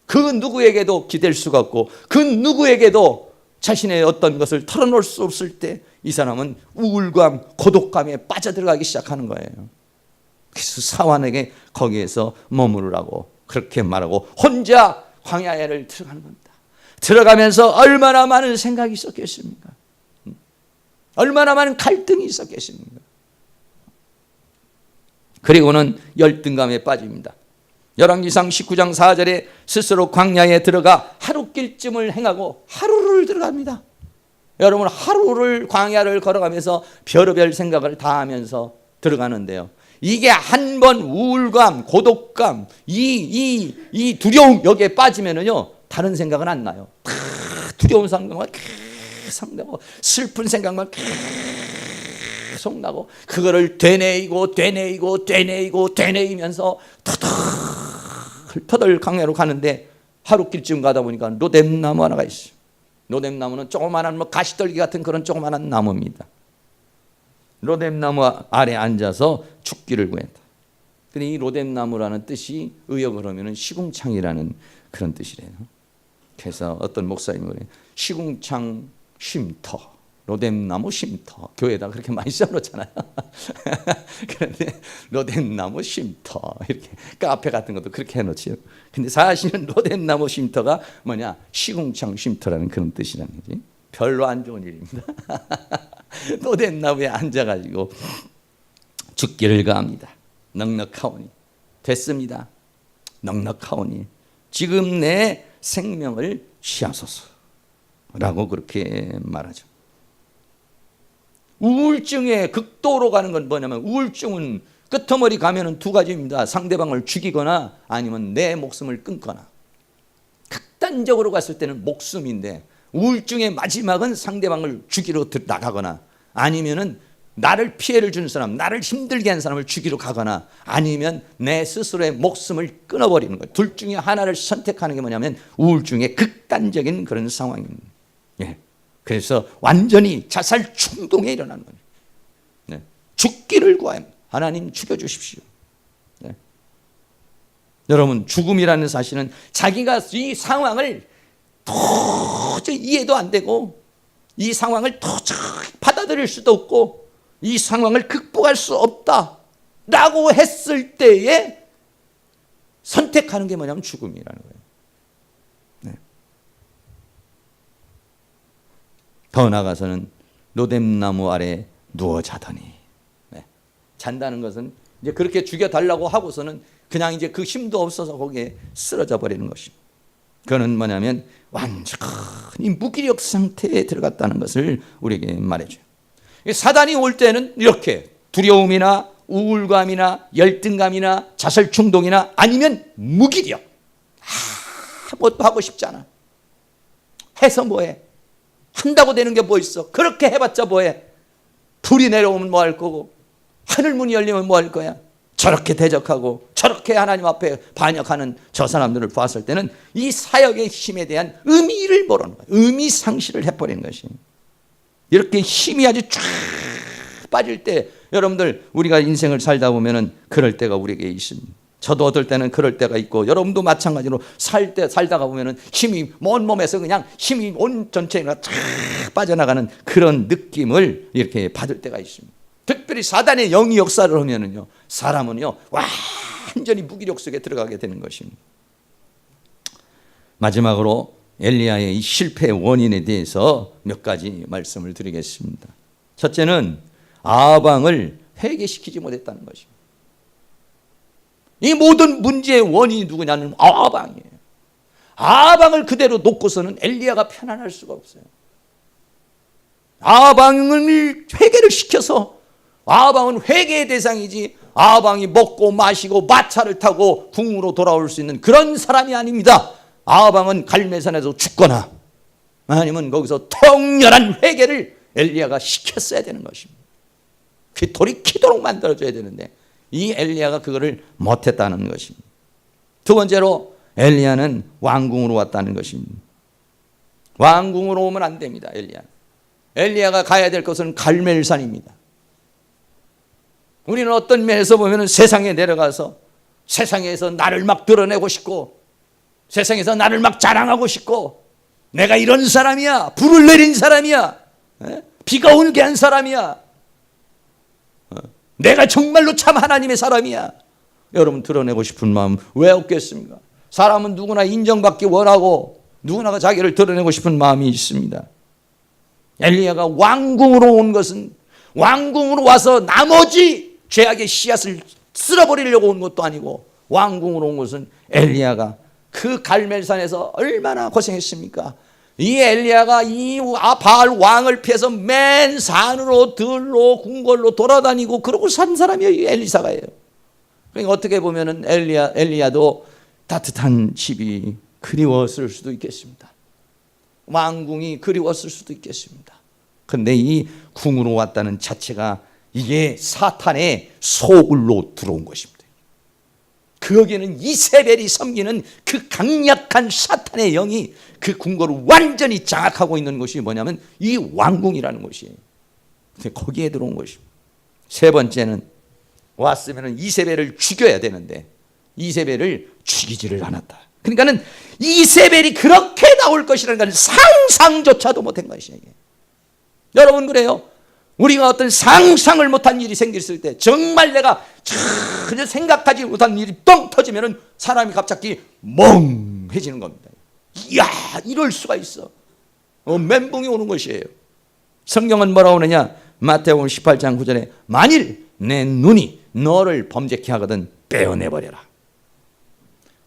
그 누구에게도 기댈 수가 없고 그 누구에게도 자신의 어떤 것을 털어놓을 수 없을 때 이 사람은 우울감, 고독감에 빠져들어가기 시작하는 거예요. 그래서 사환에게 거기에서 머무르라고 그렇게 말하고 혼자 광야를 들어가는 겁니다. 들어가면서 얼마나 많은 생각이 있었겠습니까? 얼마나 많은 갈등이 있었겠습니까? 그리고는 열등감에 빠집니다. 열왕기상 19장 4절에 스스로 광야에 들어가 하루길쯤을 행하고 하루를 들어갑니다. 여러분 하루를 광야를 걸어가면서 별의별 생각을 다 하면서 들어가는데요. 이게 한 번 우울감, 고독감, 이 두려움 여기에 빠지면은요 다른 생각은 안 나요. 다 두려운 생각만 계속 나고 슬픈 생각만 계속 나고 그거를 되뇌이면서 터덜 강야로 가는데 하루길쯤 가다 보니까 로뎀나무 하나가 있어요. 로뎀나무는 조그마한 가시떨기 같은 그런 조그마한 나무입니다. 로뎀나무 아래 앉아서 죽기를 구했다. 근데 이 로뎀나무라는 뜻이 의역을 하면은 시궁창이라는 그런 뜻이래요. 그래서 어떤 목사님이 그래요. 시궁창 쉼터, 로뎀나무 쉼터. 교회에다 그렇게 많이 써놓잖아요. 그런데 로뎀나무 쉼터 이렇게 카페 같은 것도 그렇게 해놓지요. 근데 사실은 로뎀나무 쉼터가 뭐냐? 시궁창 쉼터라는 그런 뜻이라는 거지. 별로 안 좋은 일입니다. 로뎀나무에 앉아가지고 죽기를 가합니다. 넉넉하오니 됐습니다. 넉넉하오니 지금 내 생명을 취하소서라고 그렇게 말하죠. 우울증의 극도로 가는 건 뭐냐면 우울증은 끄트머리 가면은 두 가지입니다. 상대방을 죽이거나 아니면 내 목숨을 끊거나. 극단적으로 갔을 때는 목숨인데 우울증의 마지막은 상대방을 죽이러 나가거나 아니면은 나를 피해를 주는 사람, 나를 힘들게 한 사람을 죽이러 가거나 아니면 내 스스로의 목숨을 끊어버리는 거예요. 둘 중에 하나를 선택하는 게 뭐냐면 우울증의 극단적인 그런 상황입니다. 예. 그래서 완전히 자살 충동에 일어나는 거예요. 네. 죽기를 구하여 하나님 죽여주십시오. 네. 여러분 죽음이라는 사실은 자기가 이 상황을 도저히 이해도 안 되고 이 상황을 도저히 받아들일 수도 없고 이 상황을 극복할 수 없다라고 했을 때에 선택하는 게 뭐냐면 죽음이라는 거예요. 네. 더 나아가서는 로뎀나무 아래 누워 자더니 네. 잔다는 것은 이제 그렇게 죽여달라고 하고서는 그냥 이제 그 힘도 없어서 거기에 쓰러져 버리는 것입니다. 그거는 뭐냐면 완전히 무기력 상태에 들어갔다는 것을 우리에게 말해줘요. 사단이 올 때는 이렇게 두려움이나 우울감이나 열등감이나 자살 충동이나 아니면 무기력. 아무것도 하고 싶지 않아. 해서 뭐해? 한다고 되는 게 뭐 있어? 그렇게 해봤자 뭐해? 불이 내려오면 뭐 할 거고 하늘 문이 열리면 뭐 할 거야? 저렇게 대적하고 저렇게 하나님 앞에 반역하는 저 사람들을 봤을 때는 이 사역의 힘에 대한 의미를 모르는 거예요. 의미 상실을 해버리는 것이. 이렇게 힘이 아주 쫙 빠질 때 여러분들 우리가 인생을 살다 보면은 그럴 때가 우리에게 있습니다. 저도 어떨 때는 그럴 때가 있고 여러분도 마찬가지로 살다가 보면은 힘이 온 몸에서 그냥 힘이 온 전체가 쫙 빠져나가는 그런 느낌을 이렇게 받을 때가 있습니다. 특별히 사단의 영이 역사를 하면은요 사람은요 완전히 무기력 속에 들어가게 되는 것입니다. 마지막으로 엘리야의 이 실패의 원인에 대해서 몇 가지 말씀을 드리겠습니다. 첫째는 아방을 회개시키지 못했다는 것입니다. 이 모든 문제의 원인이 누구냐는 아방이에요. 아방을 그대로 놓고서는 엘리야가 편안할 수가 없어요. 아방을 회개를 시켜서 아방은 회개의 대상이지 아방이 먹고 마시고 마차를 타고 궁으로 돌아올 수 있는 그런 사람이 아닙니다. 아방은 갈멜산에서 죽거나 아니면 거기서 통렬한 회개를 엘리야가 시켰어야 되는 것입니다. 그 돌이키도록 만들어줘야 되는데 이 엘리야가 그거를 못했다는 것입니다. 두 번째로 엘리야는 왕궁으로 왔다는 것입니다. 왕궁으로 오면 안 됩니다. 엘리야가 가야 될 것은 갈멜산입니다. 우리는 어떤 면에서 보면 세상에 내려가서 세상에서 나를 막 드러내고 싶고 세상에서 나를 막 자랑하고 싶고 내가 이런 사람이야, 불을 내린 사람이야, 비가 오게 한 사람이야, 내가 정말로 참 하나님의 사람이야. 여러분 드러내고 싶은 마음 왜 없겠습니까? 사람은 누구나 인정받기 원하고 누구나가 자기를 드러내고 싶은 마음이 있습니다. 엘리야가 왕궁으로 온 것은 왕궁으로 와서 나머지 죄악의 씨앗을 쓸어버리려고 온 것도 아니고 왕궁으로 온 것은 엘리야가 그 갈멜산에서 얼마나 고생했습니까? 이 엘리야가 이 바알 왕을 피해서 맨 산으로 들로 궁궐로 돌아다니고 그러고 산 사람이에요. 이 엘리사가예요. 그러니까 어떻게 보면은 엘리야도 따뜻한 집이 그리웠을 수도 있겠습니다. 왕궁이 그리웠을 수도 있겠습니다. 그런데 이 궁으로 왔다는 자체가 이게 사탄의 소굴로 들어온 것입니다. 거기에는 이세벨이 섬기는 그 강력한 사탄의 영이 그 궁궐을 완전히 장악하고 있는 것이 뭐냐면 이 왕궁이라는 것이에요. 거기에 들어온 것입니다. 세 번째는 왔으면 이세벨을 죽여야 되는데 이세벨을 죽이지를 않았다. 그러니까는 이세벨이 그렇게 나올 것이라는 건 상상조차도 못한 것이에요. 여러분 그래요. 우리가 어떤 상상을 못한 일이 생겼을 때 정말 내가 전혀 생각하지 못한 일이 뻥 터지면 사람이 갑자기 멍해지는 겁니다. 이야 이럴 수가 있어. 멘붕이 오는 것이에요. 성경은 뭐라고 하느냐. 마태복음 18장 9절에 만일 내 눈이 너를 범죄케 하거든 빼어내버려라.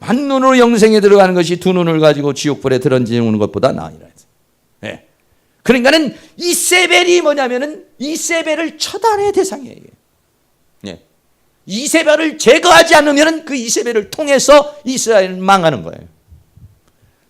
한 눈으로 영생에 들어가는 것이 두 눈을 가지고 지옥불에 들어지는 것보다 나으니라. 네. 그러니까는 이세벨이 뭐냐면은 이세벨을 처단의 대상이에요. 네. 이세벨을 제거하지 않으면은 그 이세벨을 통해서 이스라엘은 망하는 거예요.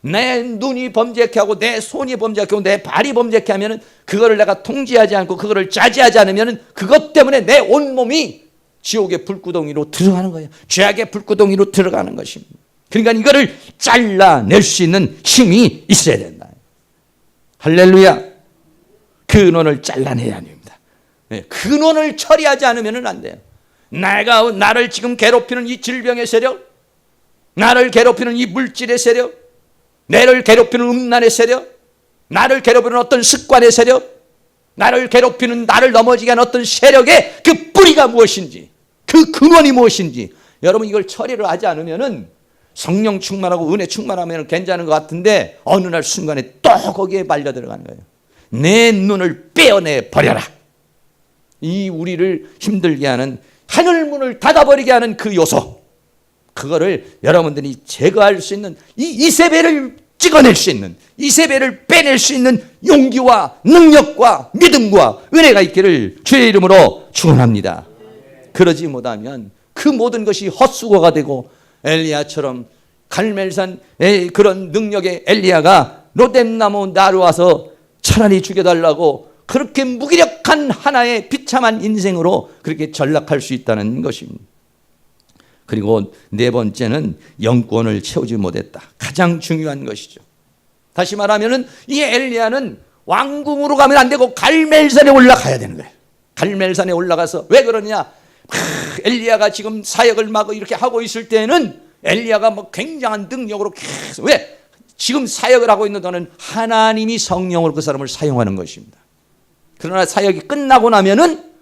내 눈이 범죄케 하고 내 손이 범죄케 하고 내 발이 범죄케 하면은 그거를 내가 통제하지 않고 그거를 자제하지 않으면은 그것 때문에 내 온몸이 지옥의 불구덩이로 들어가는 거예요. 죄악의 불구덩이로 들어가는 것입니다. 그러니까 이거를 잘라낼 수 있는 힘이 있어야 된다. 할렐루야. 근원을 잘라내야 합니다. 근원을 처리하지 않으면 안 돼요. 나를 지금 괴롭히는 이 질병의 세력, 나를 괴롭히는 이 물질의 세력, 나를 괴롭히는 음란의 세력, 나를 괴롭히는 어떤 습관의 세력, 나를 괴롭히는 나를 넘어지게 하는 어떤 세력의 그 뿌리가 무엇인지, 그 근원이 무엇인지 여러분 이걸 처리를 하지 않으면은 성령 충만하고 은혜 충만하면 괜찮은 것 같은데 어느 날 순간에 또 거기에 말려 들어가는 거예요. 내 눈을 빼어내 버려라. 이 우리를 힘들게 하는 하늘문을 닫아버리게 하는 그 요소, 그거를 여러분들이 제거할 수 있는 이 이세벨을 찍어낼 수 있는, 이세벨을 빼낼 수 있는 용기와 능력과 믿음과 은혜가 있기를 주의 이름으로 축원합니다. 그러지 못하면 그 모든 것이 헛수고가 되고 엘리야처럼 갈멜산의 그런 능력의 엘리야가 로뎀나무 나루 와서 차라리 죽여달라고 그렇게 무기력한 하나의 비참한 인생으로 그렇게 전락할 수 있다는 것입니다. 그리고 네 번째는 영권을 채우지 못했다. 가장 중요한 것이죠. 다시 말하면 이 엘리야는 왕궁으로 가면 안 되고 갈멜산에 올라가야 되는 거예요. 갈멜산에 올라가서 왜 그러냐? 엘리야가 지금 사역을 막 이렇게 하고 있을 때는 엘리야가 뭐 굉장한 능력으로 계속, 왜? 지금 사역을 하고 있는 동안은 하나님이 성령으로 그 사람을 사용하는 것입니다. 그러나 사역이 끝나고 나면은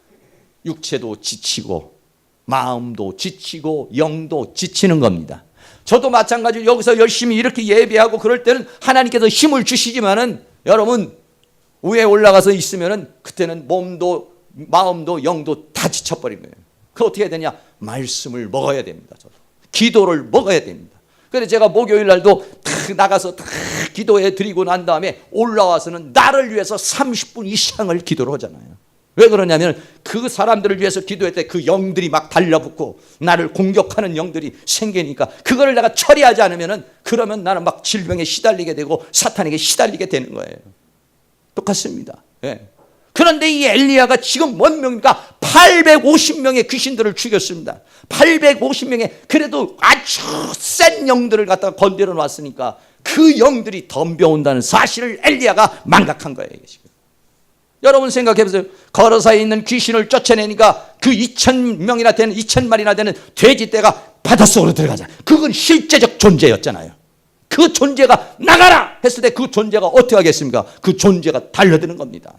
육체도 지치고 마음도 지치고 영도 지치는 겁니다. 저도 마찬가지로 여기서 열심히 이렇게 예배하고 그럴 때는 하나님께서 힘을 주시지만은 여러분 위에 올라가서 있으면은 그때는 몸도 마음도 영도 다 지쳐버린 거예요. 그 어떻게 해야 되냐? 말씀을 먹어야 됩니다. 저도 기도를 먹어야 됩니다. 그래서 제가 목요일 날도 나가서 기도해 드리고 난 다음에 올라와서는 나를 위해서 30분 이상을 기도를 하잖아요. 왜 그러냐면 그 사람들을 위해서 기도할 때 그 영들이 막 달라붙고 나를 공격하는 영들이 생기니까 그거를 내가 처리하지 않으면은 그러면 나는 막 질병에 시달리게 되고 사탄에게 시달리게 되는 거예요. 똑같습니다. 예. 그런데 이 엘리야가 지금 몇 명입니까? 850명의 귀신들을 죽였습니다. 850명의 그래도 아주 센 영들을 갖다가 건드려 놨으니까 그 영들이 덤벼온다는 사실을 엘리야가 망각한 거예요. 지금. 여러분 생각해 보세요. 거러사에 있는 귀신을 쫓아내니까 그 2,000명이나 되는 2,000마리나 되는 돼지떼가 바닷속으로 들어가잖아요. 그건 실제적 존재였잖아요. 그 존재가 나가라 했을 때 그 존재가 어떻게 하겠습니까? 그 존재가 달려드는 겁니다.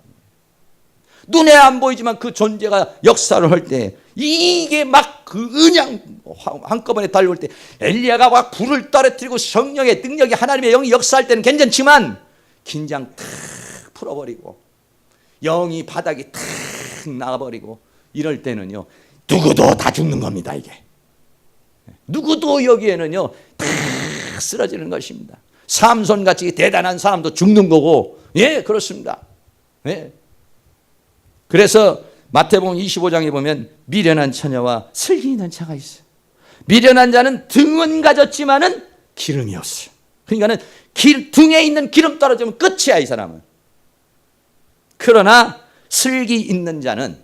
눈에 안 보이지만 그 존재가 역사를 할 때 이게 막 그냥 한꺼번에 달려올 때 엘리야가 막 불을 떨어뜨리고 성령의 능력이 하나님의 영이 역사할 때는 괜찮지만 긴장 탁 풀어버리고 영이 바닥이 탁 나가버리고 이럴 때는요 누구도 다 죽는 겁니다. 이게 누구도 여기에는요 탁 쓰러지는 것입니다. 삼손같이 대단한 사람도 죽는 거고, 예, 그렇습니다. 예. 그래서 마태복음 25장에 보면 미련한 처녀와 슬기 있는 자가 있어요. 미련한 자는 등은 가졌지만은 기름이 없어요. 그러니까는 등에 있는 기름 떨어지면 끝이야, 이 사람은. 그러나 슬기 있는 자는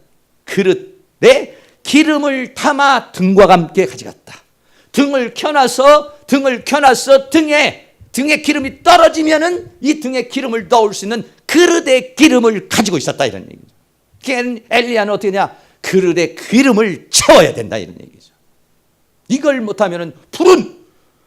그릇에 기름을 담아 등과 함께 가져갔다. 등을 켜놔서 등에 기름이 떨어지면은 이 등에 기름을 넣을 수 있는 그릇에 기름을 가지고 있었다, 이런 얘기죠. 엘리야는 어떻게 하냐? 그릇에 기름을 채워야 된다, 이런 얘기죠. 이걸 못하면은 불은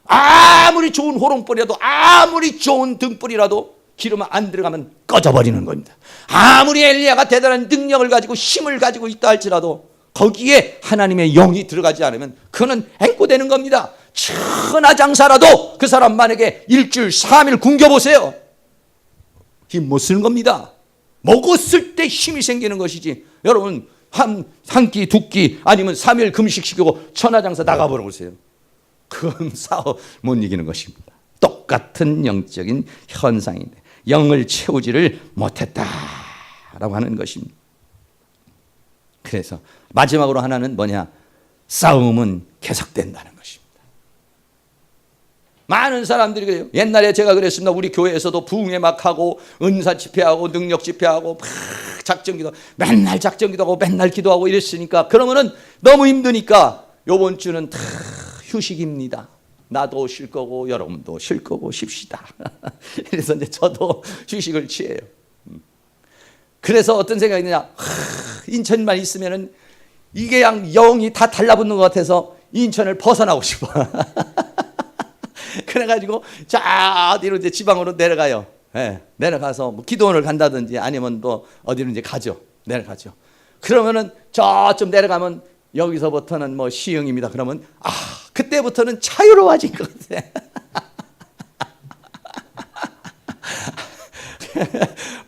아무리 좋은 호롱불이라도, 아무리 좋은 등불이라도 기름 안 들어가면 꺼져버리는 겁니다. 아무리 엘리야가 대단한 능력을 가지고 힘을 가지고 있다 할지라도 거기에 하나님의 영이 들어가지 않으면 그는 앵꼬되는 겁니다. 천하장사라도 그 사람 만약에 일주일 3일 굶겨보세요. 힘 못 쓰는 겁니다. 먹었을 때 힘이 생기는 것이지. 여러분 한 끼, 두 끼 아니면 3일 금식시키고 천하장사 나가버려 보세요. 그건 싸워 못 이기는 것입니다. 똑같은 영적인 현상인데 영을 채우지를 못했다라고 하는 것입니다. 그래서 마지막으로 하나는 뭐냐? 싸움은 계속된다는 것입니다. 많은 사람들이 그래요. 옛날에 제가 그랬습니다. 우리 교회에서도 부흥회 막 하고 은사 집회하고 능력 집회하고 막 작정기도 맨날 작정기도 하고 맨날 기도하고 이랬으니까 그러면은 너무 힘드니까 요번 주는 다 휴식입니다. 나도 쉴 거고 여러분도 쉴 거고 쉽시다. 그래서 이제 저도 휴식을 취해요. 그래서 어떤 생각이 드냐? 인천만 있으면은 이게 그냥 영이 다 달라붙는 것 같아서 인천을 벗어나고 싶어. 그래가지고 자 어디로 이제 지방으로 내려가요. 네, 내려가서 뭐 기도원을 간다든지 아니면 또 어디로 이제 가죠. 내려가죠. 그러면은 저좀 내려가면 여기서부터는 뭐 시흥입니다. 그러면 그때부터는 자유로워진 것 같아.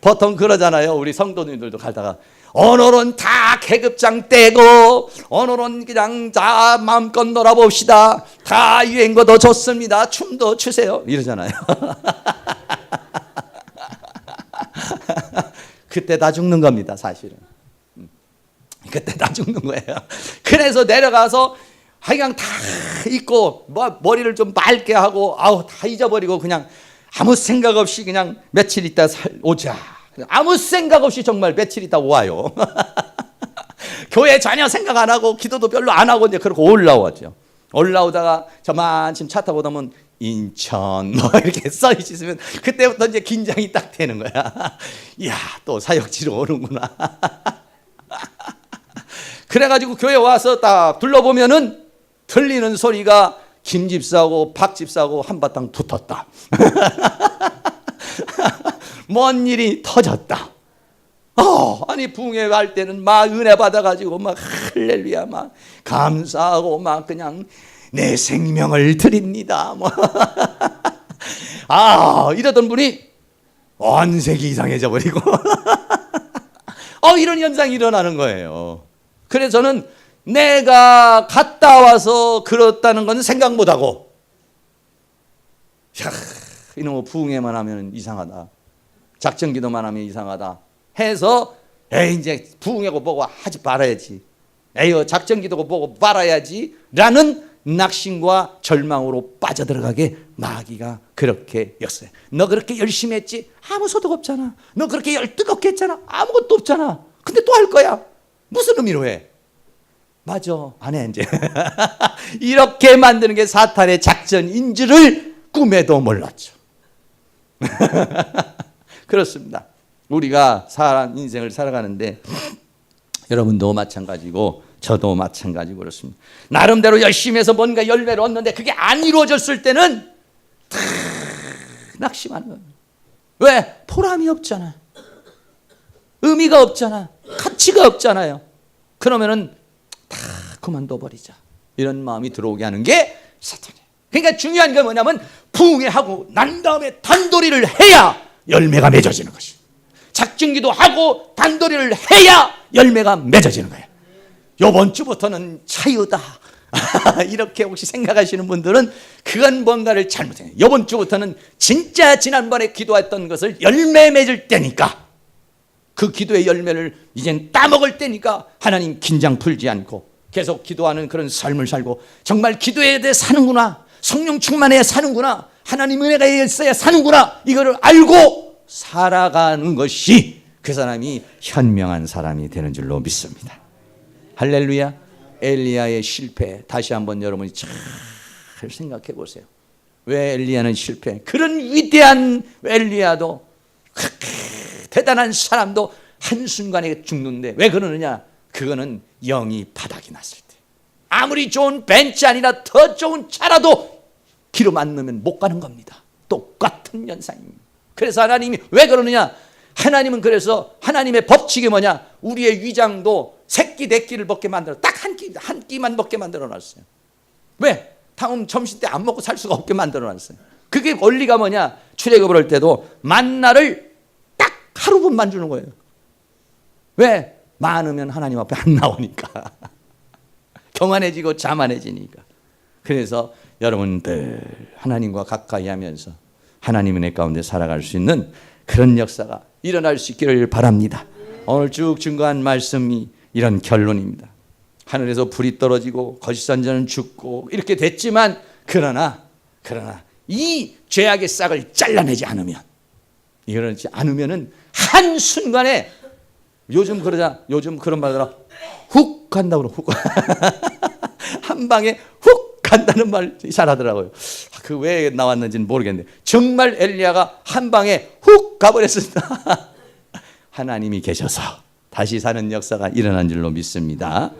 보통 그러잖아요. 우리 성도님들도 가다가 오늘은 다 계급장 떼고 오늘은 그냥 다 마음껏 놀아봅시다. 다 유행거도 좋습니다. 춤도 추세요. 이러잖아요. 그때 다 죽는 겁니다. 사실은. 그때 다 죽는 거예요. 그래서 내려가서 그냥 다 잊고 머리를 좀 맑게 하고 다 잊어버리고 그냥 아무 생각 없이 그냥 며칠 있다 오자. 아무 생각 없이 정말 며칠 있다 와요. 교회 전혀 생각 안 하고 기도도 별로 안 하고 이제 그렇게 올라오죠. 올라오다가 저만큼 차 타고 오면 인천 뭐 이렇게 써 있으면 그때부터 이제 긴장이 딱 되는 거야. 이야 또 사역지로 오는구나. 그래가지고 교회 와서 딱 둘러보면은 들리는 소리가 김 집사하고 박 집사하고 한바탕 붙었다. 뭔 일이 터졌다. 아니 부흥회 할 때는 막 은혜 받아가지고 막 할렐루야 막 감사하고 막 그냥 내 생명을 드립니다. 뭐 이러던 분이 원색이 이상해져 버리고 이런 현상이 일어나는 거예요. 그래서 저는 내가 갔다 와서 그렇다는 건 생각 못하고 이놈의 부흥회만 하면 이상하다. 작정기도만 하면 이상하다 해서 이제 부흥회고 뭐고 하지 말아야지. 작정기도고 뭐고 말아야지 라는 낙심과 절망으로 빠져들어가게 마귀가 그렇게 였어요. 너 그렇게 열심히 했지? 아무 소득 없잖아. 너 그렇게 뜨겁게 했잖아. 아무것도 없잖아. 근데 또 할 거야. 무슨 의미로 해? 맞아. 안 해 이제. 이렇게 만드는 게 사탄의 작전인 줄을 꿈에도 몰랐죠. 그렇습니다. 우리가 인생을 살아가는데 여러분도 마찬가지고 저도 마찬가지고 그렇습니다. 나름대로 열심히 해서 뭔가 열매를 얻는데 그게 안 이루어졌을 때는 다 낙심하는 거예요. 왜? 보람이 없잖아. 의미가 없잖아. 가치가 없잖아요. 그러면은 다 그만둬 버리자. 이런 마음이 들어오게 하는 게 사탄이에요. 그러니까 중요한 게 뭐냐면 부흥회하고 난 다음에 단도리를 해야 열매가 맺어지는 것이에요. 작정기도 하고 단도리를 해야 열매가 맺어지는 거예요. 이번 주부터는 자유다. 이렇게 혹시 생각하시는 분들은 그건 뭔가를 잘못해요. 이번 주부터는 진짜 지난번에 기도했던 것을 열매 맺을 때니까, 그 기도의 열매를 이젠 따먹을 때니까 하나님 긴장 풀지 않고 계속 기도하는 그런 삶을 살고, 정말 기도에 대해 사는구나, 성령 충만해야 사는구나, 하나님 은혜가 있어야 사는구나, 이거를 알고 살아가는 것이 그 사람이 현명한 사람이 되는 줄로 믿습니다. 할렐루야. 엘리야의 실패, 다시 한번 여러분이 잘 생각해 보세요. 왜 엘리야는 실패? 그런 위대한 엘리야도, 대단한 사람도 한순간에 죽는데 왜 그러느냐? 그거는 영이 바닥이 났을 때, 아무리 좋은 벤츠 아니라 더 좋은 차라도 기름 안 넣으면 못 가는 겁니다. 똑같은 현상입니다. 그래서 하나님이 왜 그러느냐? 하나님은 그래서 하나님의 법칙이 뭐냐? 우리의 위장도 새끼 대끼를 먹게 만들어, 딱 한 끼만 먹게 만들어 놨어요. 왜? 다음 점심 때 안 먹고 살 수가 없게 만들어 놨어요. 그게 원리가 뭐냐? 출애굽을 할 때도 만나를 딱 하루분만 주는 거예요. 왜? 많으면 하나님 앞에 안 나오니까. 경안해지고 자만해지니까. 그래서 여러분들 하나님과 가까이 하면서 하나님의 은혜 가운데 살아갈 수 있는 그런 역사가 일어날 수 있기를 바랍니다. 오늘 쭉 증거한 말씀이 이런 결론입니다. 하늘에서 불이 떨어지고 거짓선자는 죽고 이렇게 됐지만, 그러나 이 죄악의 싹을 잘라내지 않으면, 이러지 않으면은 한순간에, 요즘 그런 말들아, 훅 간다고, 훅 한 방에 훅 간다는 말 잘 하더라고요. 그 왜 나왔는지는 모르겠는데 정말 엘리야가 한 방에 훅 가버렸습니다. 하나님이 계셔서 다시 사는 역사가 일어난 줄로 믿습니다.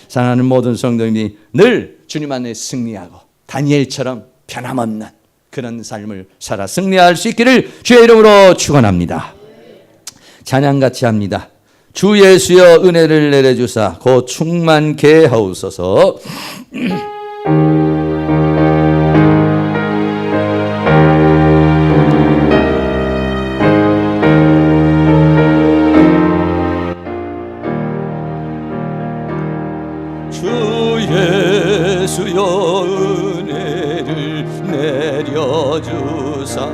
사랑하는 모든 성도님이 늘 주님 안에 승리하고 다니엘처럼 변함없는 그런 삶을 살아 승리할 수 있기를 주의 이름으로 축원합니다. 찬양같이 합니다. 주 예수여 은혜를 내려주사 곧 충만케 하옵소서. 주여 은혜를 내려주사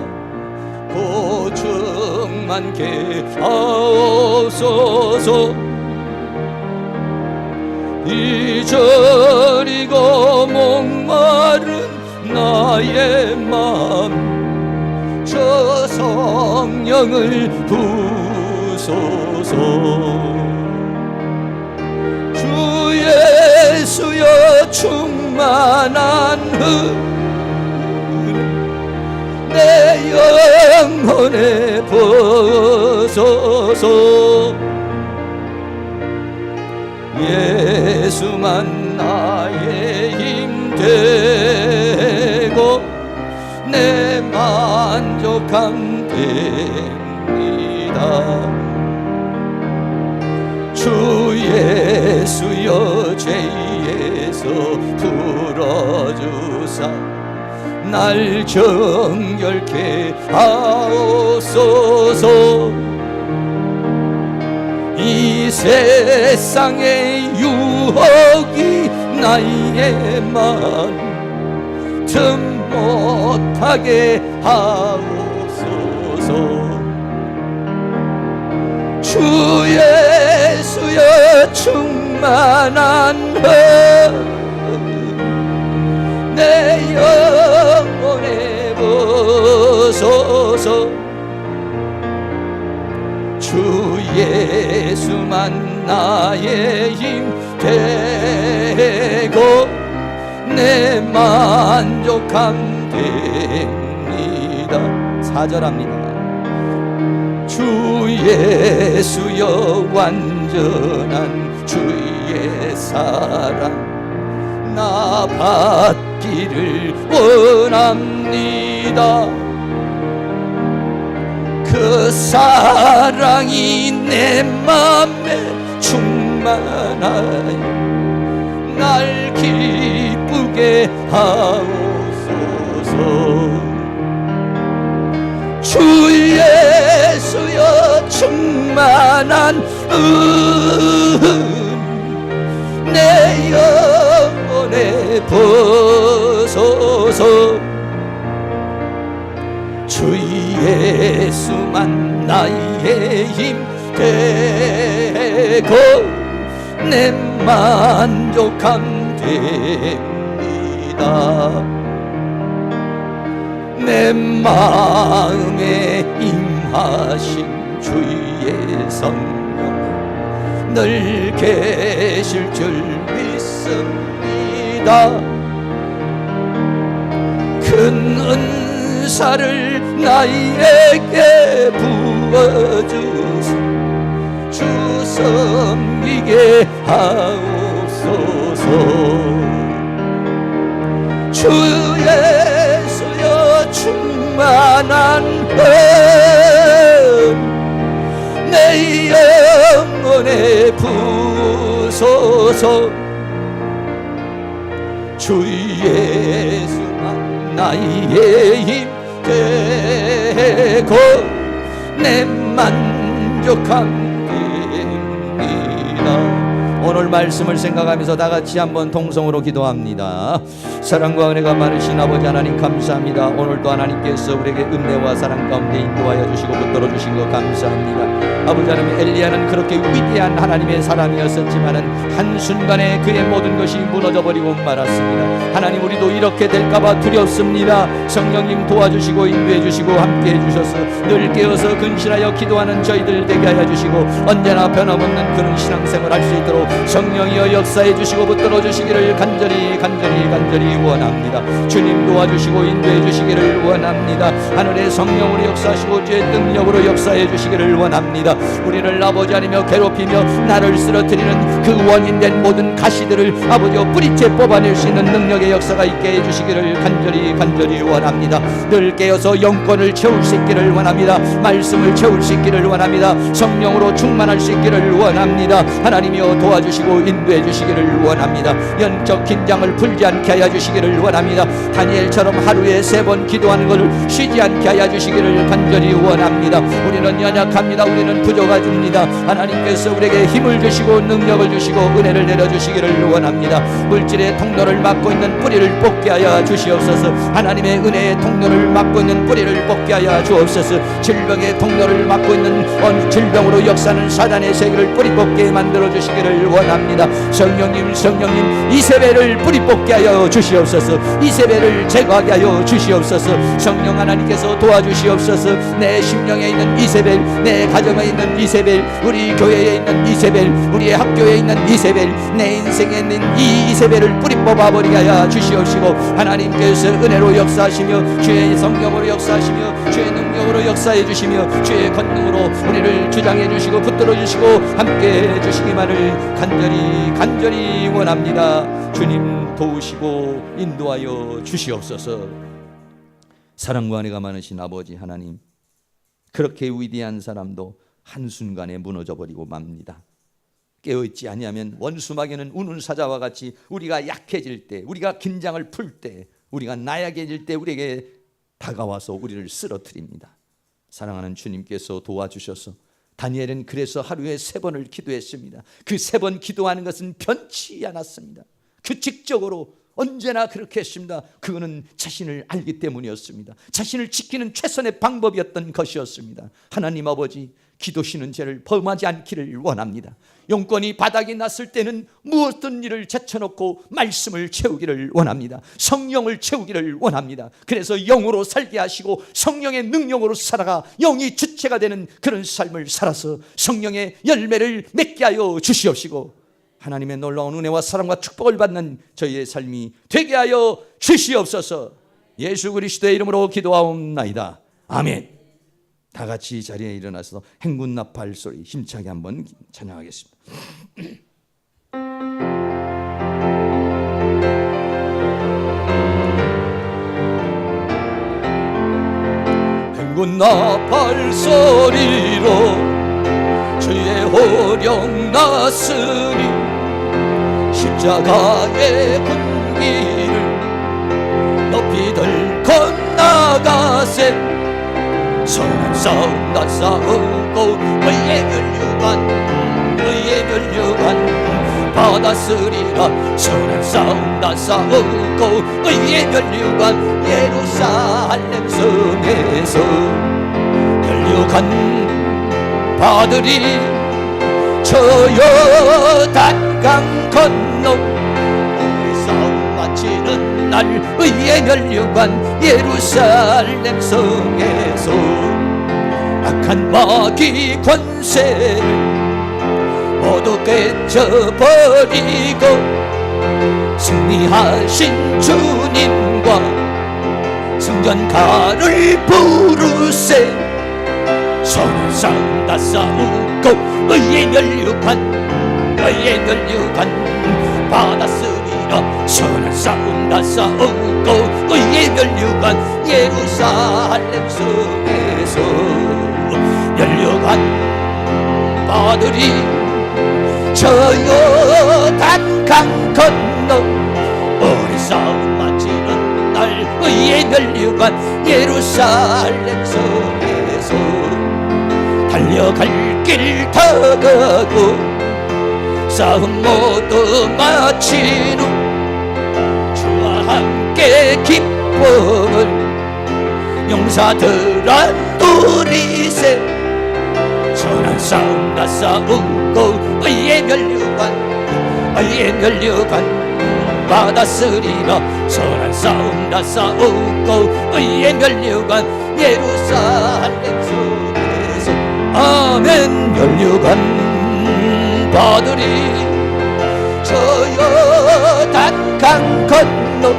곧 충만케 하옵소서. 잊어리고 목마른 나의 마음 저 성령을 부소서. 주 예수여 충만한 내 영혼에 부소서. 예수만 나의 힘 되고 내 만족함 됩니다. 주 예수여 죄에서 풀어주사 날 정결케 하옵소서. 이 세상의 유혹이 나의 마음 틈 못하게 하옵소서. 주 예수여 충만한 내 영혼에 부소서. 주 예수만 나의 힘 되고 내 만족함 됩니다. 4절합니다. 주 예수여 완전한 주의 사랑 나 받기를 원합니다. 그 사랑이 내 맘에 충만하여 날 기쁘게 하옵소서. 주 예수여 충만한 내 영혼 영혼에 부소서. 주 예수만 나의 힘 되고 내 만족함 됩니다. 내 마음에 임하신 주의 성령 늘 계실 줄 믿습니다. 큰 은사를 나에게 부어주소. 주 섬기게 하옵소서. 주 예수여 충만한 은 내 영혼에 부소서. 주 예수만 나의 힘 되고 내 만족함 됩니다. 오늘 말씀을 생각하면서 다 같이 한번 통성으로 기도합니다. 사랑과 은혜가 많으신 아버지 하나님 감사합니다. 오늘도 하나님께서 우리에게 은혜와 사랑 가운데 인도하여 주시고 붙들어 주신 것 감사합니다. 아버지 하나님, 엘리야는 그렇게 위대한 하나님의 사람이었었지만은 한순간에 그의 모든 것이 무너져 버리고 말았습니다. 하나님, 우리도 이렇게 될까봐 두렵습니다. 성령님 도와주시고 인도해 주시고 함께해 주셔서 늘 깨어서 근신하여 기도하는 저희들 되게 하여 주시고 언제나 변함없는 그런 신앙생활 할 수 있도록 성령이여 역사해 주시고 붙들어 주시기를 간절히 원합니다. 주님 도와주시고 인도해 주시기를 원합니다. 하늘의 성령으로 역사하시고 주의 능력으로 역사해 주시기를 원합니다. 우리를 아버지 아니며 괴롭히며 나를 쓰러뜨리는 그 원인된 모든 가시들을 아버지여 뿌리째 뽑아낼 수 있는 능력의 역사가 있게 해주시기를 간절히 원합니다. 늘 깨어서 영권을 채울 수 있기를 원합니다. 말씀을 채울 수 있기를 원합니다. 성령으로 충만할 수 있기를 원합니다. 하나님이여 도와주시고 인도해 주시기를 원합니다. 영적 긴장을 풀지 않게 하여 주시기를 원합니다. 다니엘처럼 하루에 3번 기도하는 것을 쉬지 않게 하여 주시기를 간절히 원합니다. 우리는 연약합니다. 우리는 부족하십니다. 하나님께서 우리에게 힘을 주시고 능력을 주시고 은혜를 내려주시기를 원합니다. 물질의 통로를 막고 있는 뿌리를 뽑게 하여 주시옵소서. 하나님의 은혜의 통로를 막고 있는 뿌리를 뽑게 하여 주옵소서. 질병의 통로를 막고 있는 질병으로 역사하는 사단의 세계를 뿌리 뽑게 만들어 주시기를 원합니다. 성령님 이세벨을 뿌리 뽑게 하여 주시옵소서. 이세벨을 제거하게 하여 주시옵소서. 성령 하나님께서 도와주시옵소서. 내 심령에 있는 이세벨, 내 가정에 있는 이세벨, 우리 교회에 있는 이세벨, 우리의 학교에 있는 이세벨, 내 인생에 있는 이 이세벨을 뿌리 뽑아버리게 하여 주시옵시고 하나님께서 은혜로 역사하시며 주의 성령으로 역사하시며 주의 능력으로 역사해 주시며 주의 권능으로 우리를 주장해 주시고 붙들어 주시고 함께 해 주시기만을 간절히 원합니다. 주님 도우시고 인도하여 주시옵소서. 사랑과 은혜가 많으신 아버지 하나님, 그렇게 위대한 사람도 한순간에 무너져버리고 맙니다. 깨어있지 아니하면 원수마귀는 우는 사자와 같이 우리가 약해질 때, 우리가 긴장을 풀 때, 우리가 나약해질 때 우리에게 다가와서 우리를 쓰러뜨립니다. 사랑하는 주님께서 도와주셔서 다니엘은 그래서 하루에 3번을 기도했습니다. 그 3번 기도하는 것은 변치 않았습니다. 규칙적으로 언제나 그렇게 했습니다. 그거는 자신을 알기 때문이었습니다. 자신을 지키는 최선의 방법이었던 것이었습니다. 하나님 아버지, 기도시는 죄를 범하지 않기를 원합니다. 용건이 바닥이 났을 때는 무엇든 일을 제쳐놓고 말씀을 채우기를 원합니다. 성령을 채우기를 원합니다. 그래서 영으로 살게 하시고 성령의 능력으로 살아가 영이 주체가 되는 그런 삶을 살아서 성령의 열매를 맺게 하여 주시옵시고 하나님의 놀라운 은혜와 사랑과 축복을 받는 저희의 삶이 되게 하여 주시옵소서. 예수 그리스도의 이름으로 기도하옵나이다. 아멘. 다 같이 자리에 일어나서 행군 나팔 소리 힘차게 한번 찬양하겠습니다. 행군 나팔 소리로 주의 호령 났으니 십자가의 군기를 높이 들고 나가세. 선한 싸움 나 싸우고 의의 멸류관 받았으리라. 선한 싸움 다 싸우고 의의 면류관 예루살렘 성에서 면류관 받으리. 저 요단강 건너 우리 싸움 마치는 날 의의 면류관 예루살렘 성에서 악한 마귀 권세를 모두 깨쳐버리고 승리하신 주님과 승전가를 부르세. 선한 싸움 다 싸우고 의의 면류관 받았으리라. 선한 싸움 다 싸우고 의의 면류관 예루살렘 성에서 면류관 받으리. 저 요단강 건너 우리 싸움 마치는 날 의의 면류관 예루살렘 성에서 달려갈 길 다 가고 싸움 모두 마친 후 주와 함께 기쁨을 용사들아 누리세. 선한 싸움 다 싸우고 의의 면류관 받았으리라. 선한 싸움 다 싸우고 의의 면류관 예루살렘 성에서 아멘. 면류관 받으리. 저 요단강 건너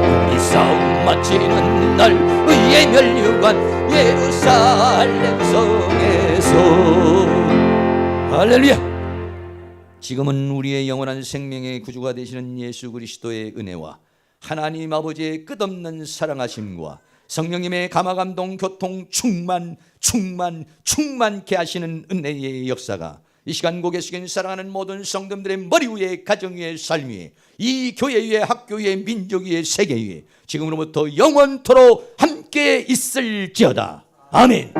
우리 싸움 마치는 날 의의 면류관 예루살렘 성에서. 할렐루야. 지금은 우리의 영원한 생명의 구주가 되시는 예수 그리스도의 은혜와 하나님 아버지의 끝없는 사랑하심과 성령님의 감화감동 교통 충만케 하시는 은혜의 역사가 이 시간 고개 숙인 사랑하는 모든 성도들의 머리 위에, 가정 위에, 삶 위에, 이 교회 위에, 학교 위에, 민족 위에, 세계 위에 지금으로부터 영원토록 함께 있을지어다. 아멘.